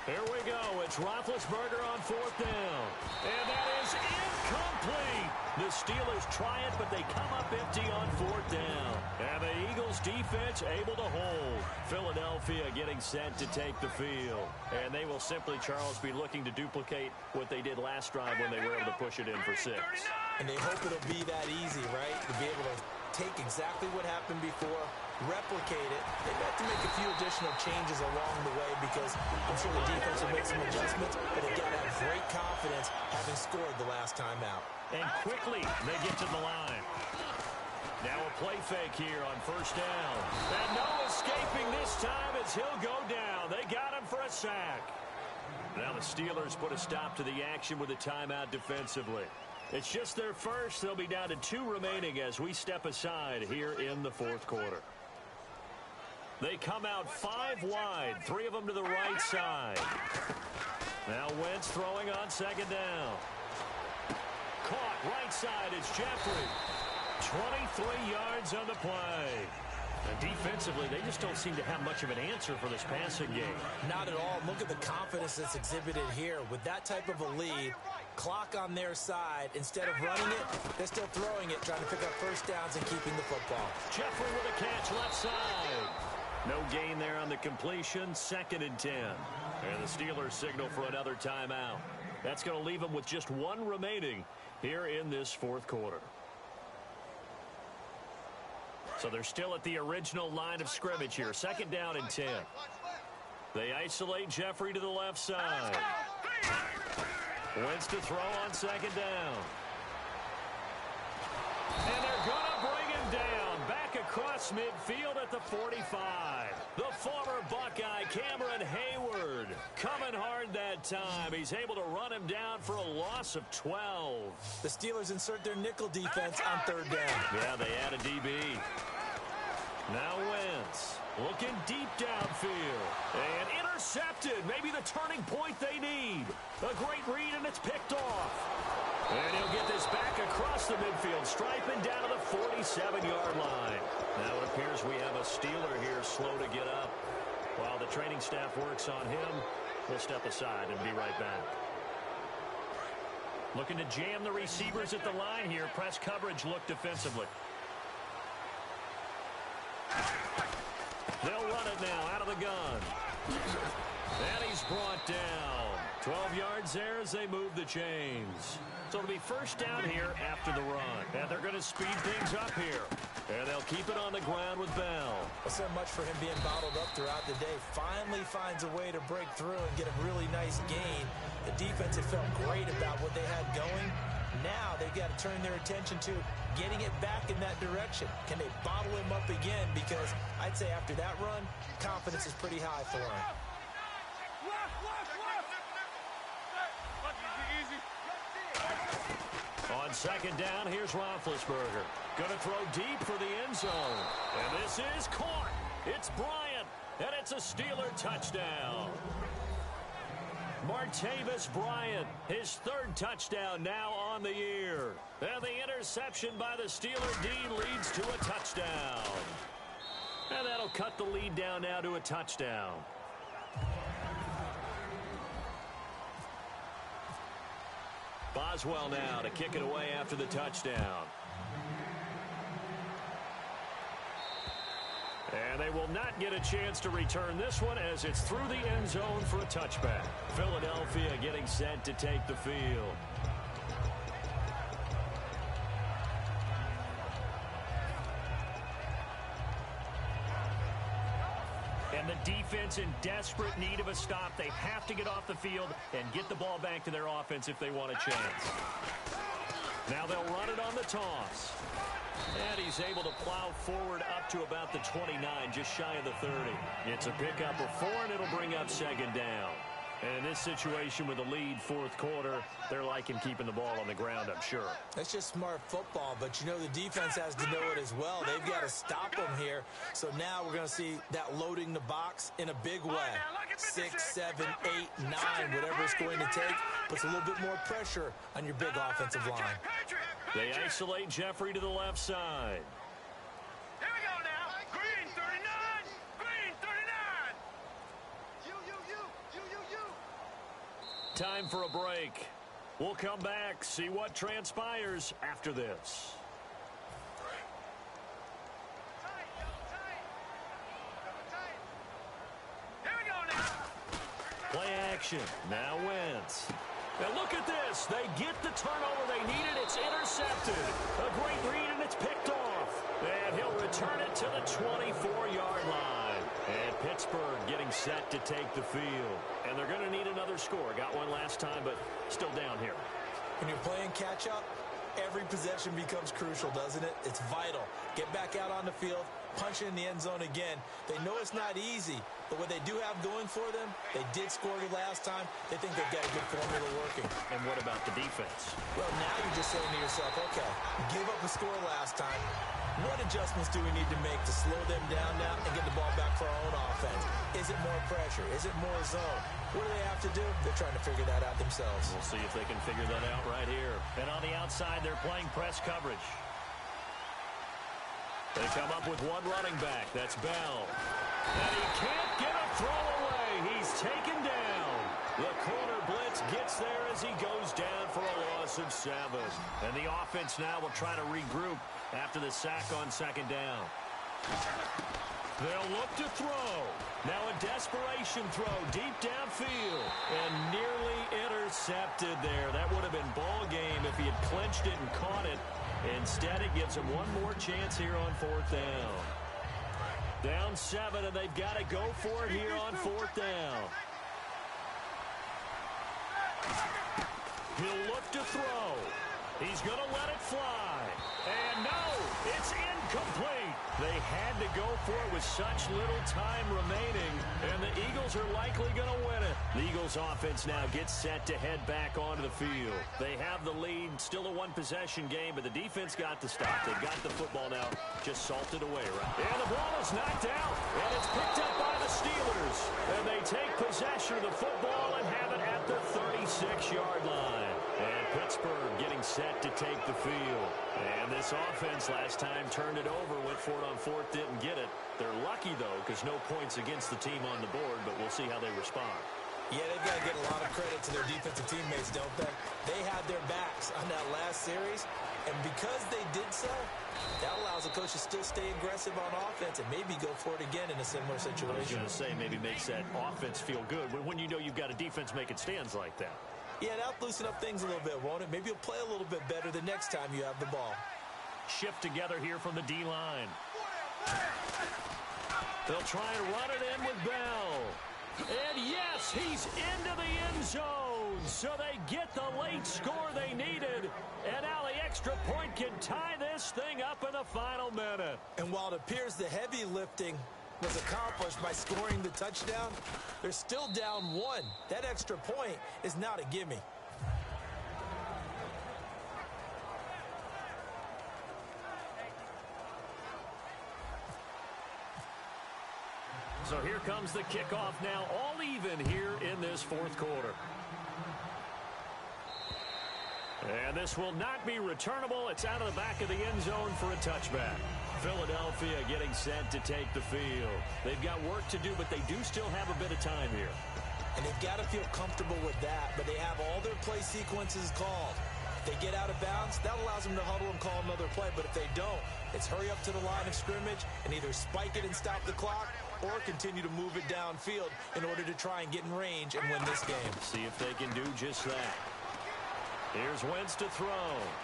Here we go. It's Roethlisberger on 4th down. And that is incomplete. The Steelers try it, but they come up empty on 4th down. And the Eagles defense able to hold. Philadelphia getting set to take the field. And they will simply, Charles, be looking to duplicate what they did last drive when they were able to push it in for 6. And they hope it'll be that easy, right? To be able to take exactly what happened before, replicate it. They've got to make a few additional changes along the way because I'm sure the defense will make some adjustments, but they've got to have great confidence having scored the last time out. And quickly they get to the line. Now a play fake here on 1st down. And no escaping this time as he'll go down. They got him for a sack. Now the Steelers put a stop to the action with a timeout defensively. It's just their first. They'll be down to 2 remaining as we step aside here in the 4th quarter. They come out 5 wide, 3 of them to the right side. Now Wentz throwing on 2nd down. Caught right side. It's Jeffrey. 23 yards on the play. And defensively, they just don't seem to have much of an answer for this passing game. Not at all. Look at the confidence that's exhibited here. With that type of a lead, clock on their side, instead of running it, they're still throwing it, trying to pick up 1st downs and keeping the football. Jeffrey with a catch left side. No gain there on the completion. 2nd and 10. And the Steelers signal for another timeout. That's going to leave them with just one remaining here in this fourth quarter. So they're still at the original line of scrimmage here. Second down and 10. They isolate Jeffrey to the left side. Wentz to throw on second down. And they're going to bring him down. Back across midfield at the 45. The former Buckeye, Cameron Hayward, coming hard that time. He's able to run him down for a loss of 12. The Steelers insert their nickel defense on third down. Yeah, they add a DB. Now Wentz looking deep downfield. And intercepted. Maybe the turning point they need. A great read, and it's picked off. And he'll get this back across the midfield, striping down to the 47-yard line. Now it appears we have a Steeler here slow to get up. While the training staff works on him, we'll step aside and be right back. Looking to jam the receivers at the line here. Press coverage look defensively. They'll run it now out of the gun. And he's brought down. 12 yards there as they move the chains. So it'll be first down here after the run. And they're going to speed things up here. And they'll keep it on the ground with Bell. Well, so much for him being bottled up throughout the day. Finally finds a way to break through and get a really nice gain. The defense had felt great about what they had going. Now they've got to turn their attention to getting it back in that direction. Can they bottle him up again? Because I'd say after that run, confidence is pretty high for him. On second down, here's Roethlisberger. Going to throw deep for the end zone. And this is caught. It's Bryant. And it's a Steeler touchdown. Martavis Bryant, his third touchdown now on the year. And the interception by the Steeler D leads to a touchdown. And that'll cut the lead down now to a touchdown. Boswell now to kick it away after the touchdown. And they will not get a chance to return this one as it's through the end zone for a touchback. Philadelphia getting set to take the field. And the defense in desperate need of a stop. They have to get off the field and get the ball back to their offense if they want a chance. Now they'll run it on the toss. And he's able to plow forward up to about the 29, just shy of the 30. It's a pickup of 4, and it'll bring up second down. And in this situation with the lead fourth quarter, they're liking keeping the ball on the ground, I'm sure. That's just smart football, but you know the defense has to know it as well. They've got to stop them here. So now we're going to see that loading the box in a big way. 6, 7, 8, 9, whatever it's going to take, puts a little bit more pressure on your big offensive line. They isolate Jeffrey to the left side. Here we go now. Green 39. Green 39. Time for a break. We'll come back, see what transpires after this. Here we go now. Play action. Now Wentz. And look at this. They get the turnover they needed. It's intercepted. A great read, and it's picked off. And he'll return it to the 24-yard line. And Pittsburgh getting set to take the field. And they're going to need another score. Got one last time, but still down here. When you're playing catch-up, every possession becomes crucial, doesn't it? It's vital. Get back out on the field, punch it in the end zone again. They know it's not easy, but what they do have going for them, they did score the last time. They think they've got a good formula working. And what about the defense? Well, now you're just saying to yourself, okay, give up a score last time. What adjustments do we need to make to slow them down now and get the ball back for our own offense? Is it more pressure? Is it more zone? What do they have to do? They're trying to figure that out themselves. We'll see if they can figure that out right here. And on the outside, they're playing press coverage. They come up with one running back. That's Bell. And he can't get a throw away. He's taken down. The corner blitz gets there as he goes down for a loss of 7. And the offense now will try to regroup after the sack on second down. They'll look to throw. Now a desperation throw deep downfield and nearly intercepted there. That would have been ball game if he had clinched it and caught it. Instead, it gives him one more chance here on 4th down. Down 7, and they've got to go for it here on 4th down. He'll look to throw. He's going to let it fly. And no, it's incomplete. They had to go for it with such little time remaining, and the Eagles are likely going to win it. The Eagles offense now gets set to head back onto the field. They have the lead, still a one-possession game, but the defense got the stop. They've got the football now, just salted away, right? And the ball is knocked out, and it's picked up by the Steelers. And they take possession of the football and have it at the 36-yard line. And Pittsburgh getting set to take the field. And this offense last time turned it over, went for it on 4th, didn't get it. They're lucky, though, because no points against the team on the board, but we'll see how they respond. Yeah, they've got to get a lot of credit to their defensive teammates, don't they? They had their backs on that last series, and because they did so, that allows the coach to still stay aggressive on offense and maybe go for it again in a similar situation. I was going to say, maybe makes that offense feel good when you know you've got a defense making stands like that. Yeah, that'll loosen up things a little bit, won't it? Maybe you'll play a little bit better the next time you have the ball. Shift together here from the D-line. They'll try and run it in with Bell. And yes, he's into the end zone. So they get the late score they needed. And now the extra point can tie this thing up in the final minute. And while it appears the heavy lifting was accomplished by scoring the touchdown, they're still down 1. That extra point is not a gimme. So here comes the kickoff now, all even here in this 4th quarter. And this will not be returnable. It's out of the back of the end zone for a touchback. Philadelphia getting set to take the field. They've got work to do, but they do still have a bit of time here. And they've got to feel comfortable with that, but they have all their play sequences called. If they get out of bounds, that allows them to huddle and call another play, but if they don't, it's hurry up to the line of scrimmage and either spike it and stop the clock or continue to move it downfield in order to try and get in range and win this game. See if they can do just that. Here's Wentz to throw.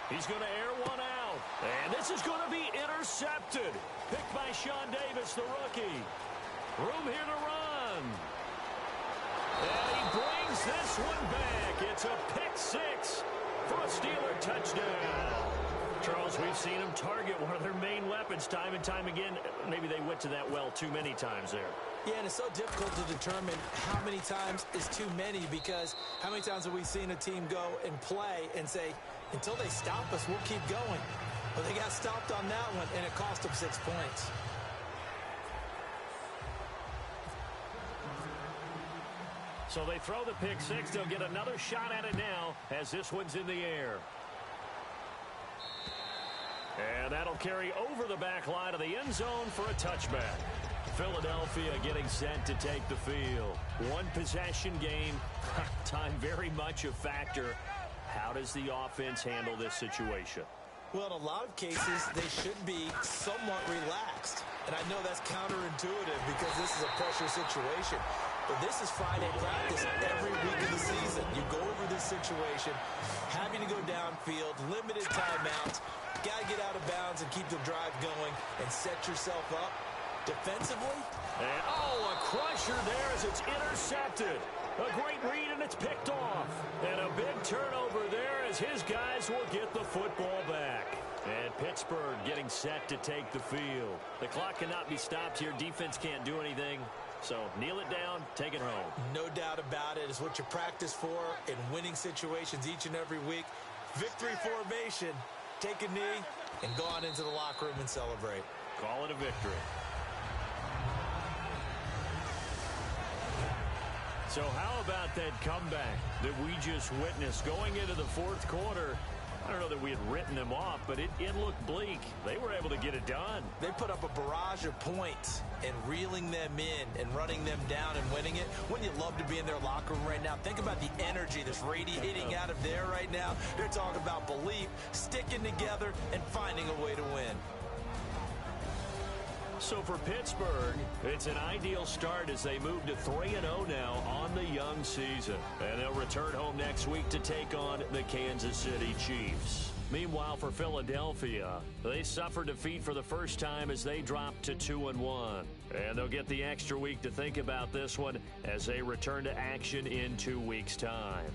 He's going to air one out. And this is going to be intercepted. Picked by Sean Davis, the rookie. Room here to run. And he brings this one back. It's a pick 6 for a Steeler touchdown. Charles, we've seen them target one of their main weapons time and time again. Maybe they went to that well too many times there. Yeah, and it's so difficult to determine how many times is too many, because how many times have we seen a team go and play and say, until they stop us, we'll keep going. Well, they got stopped on that one, and it cost them 6 points. So they throw the pick 6. They'll get another shot at it now as this one's in the air. And that'll carry over the back line of the end zone for a touchback. Philadelphia getting set to take the field. One possession game. Time very much a factor. How does the offense handle this situation? Well, in a lot of cases, they should be somewhat relaxed. And I know that's counterintuitive because this is a pressure situation. But this is Friday practice every week of the season. You go over this situation, having to go downfield, limited timeouts, got to get out of bounds and keep the drive going and set yourself up defensively. And, oh, a crusher there as it's intercepted. A great read, and it's picked off. And a big turnover there as his guys will get the football back. And Pittsburgh getting set to take the field. The clock cannot be stopped here. Defense can't do anything. So kneel it down, take it home. No doubt about it. It's what you practice for in winning situations each and every week. Victory formation. Take a knee and go on into the locker room and celebrate. Call it a victory. So how about that comeback that we just witnessed going into the 4th quarter? I don't know that we had written them off, but it looked bleak. They were able to get it done. They put up a barrage of points and reeling them in and running them down and winning it. Wouldn't you love to be in their locker room right now? Think about the energy that's radiating out of there right now. They're talking about belief, sticking together, and finding a way to win. So for Pittsburgh, it's an ideal start as they move to 3-0 now on the young season. And they'll return home next week to take on the Kansas City Chiefs. Meanwhile, for Philadelphia, they suffered defeat for the first time as they dropped to 2-1. And they'll get the extra week to think about this one as they return to action in 2 weeks' time.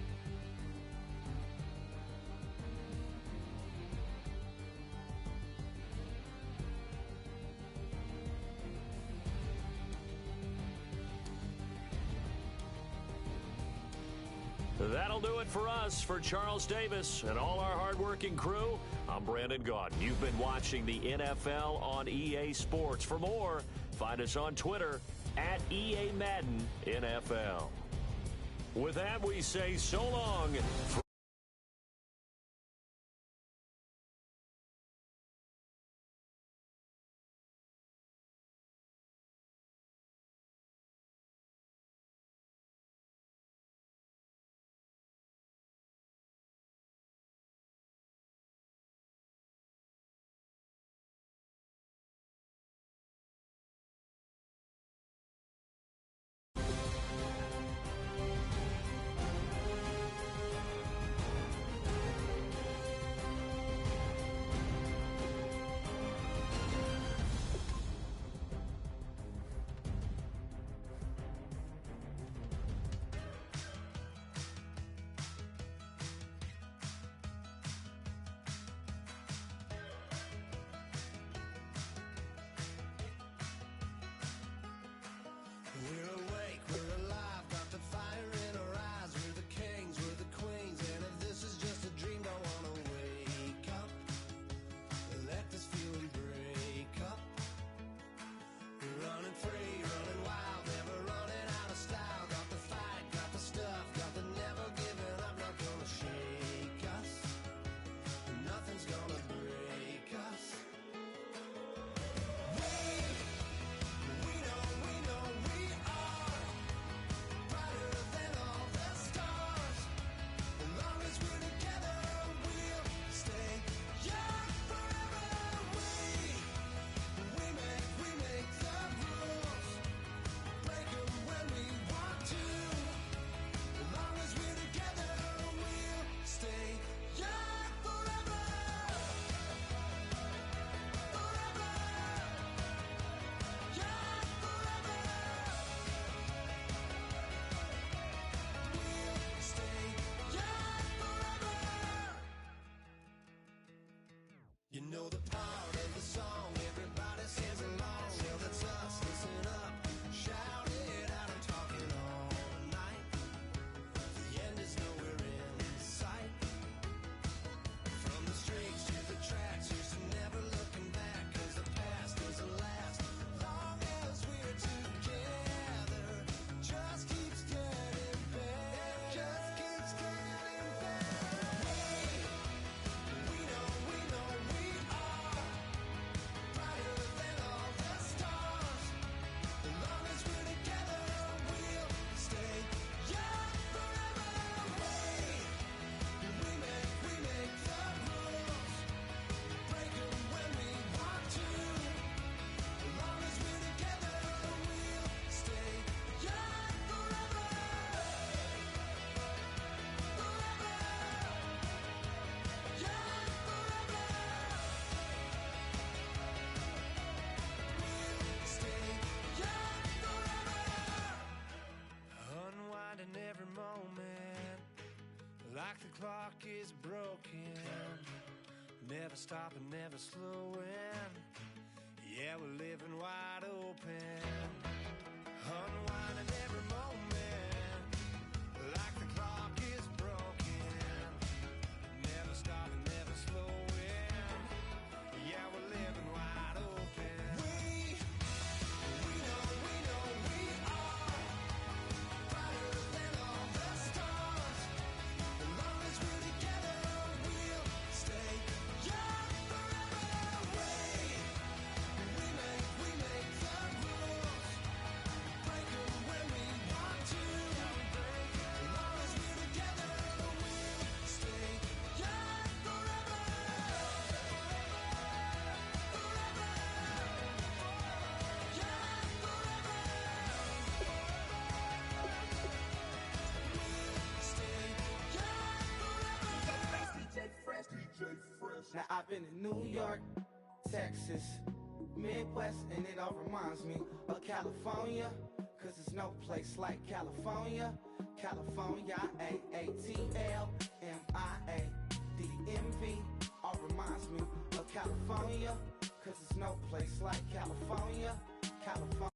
That'll do it for us. For Charles Davis and all our hardworking crew, I'm Brandon Gaudin. You've been watching the NFL on EA Sports. For more, find us on Twitter at EA Madden NFL. With that, we say so long. You know the part of the song, everybody sings along. Well, that's us, listen up, shout it out, I'm talking all night. The end is nowhere in sight. From the streets to the tracks, used to never looking back, 'cause the past doesn't last. Long as we're together, just keeps getting better. Just keeps getting better. We know we are brighter than all the stars. As long as we're together, we'll stay young forever. We make the rules, break them when we want to. As long as we're together, we'll stay young forever. Forever. Young forever. We'll stay young forever. Unwinding every moment, like the clock is broken. Never stopping, never slowing. Yeah, we're living wide open. Unwinding every moment, like the clock is broken. Never stopping, never slowing. Yeah, we're living wide open. We know we are brighter than all the stars. As long as we're together, we'll stay young forever. We make the rules, break them when we Now I've been in New York, Texas, Midwest, and it all reminds me of California, cause there's no place like California. California, A-A-T-L-M-I-A-D-D-M-V, all reminds me of California, cause there's no place like California. California.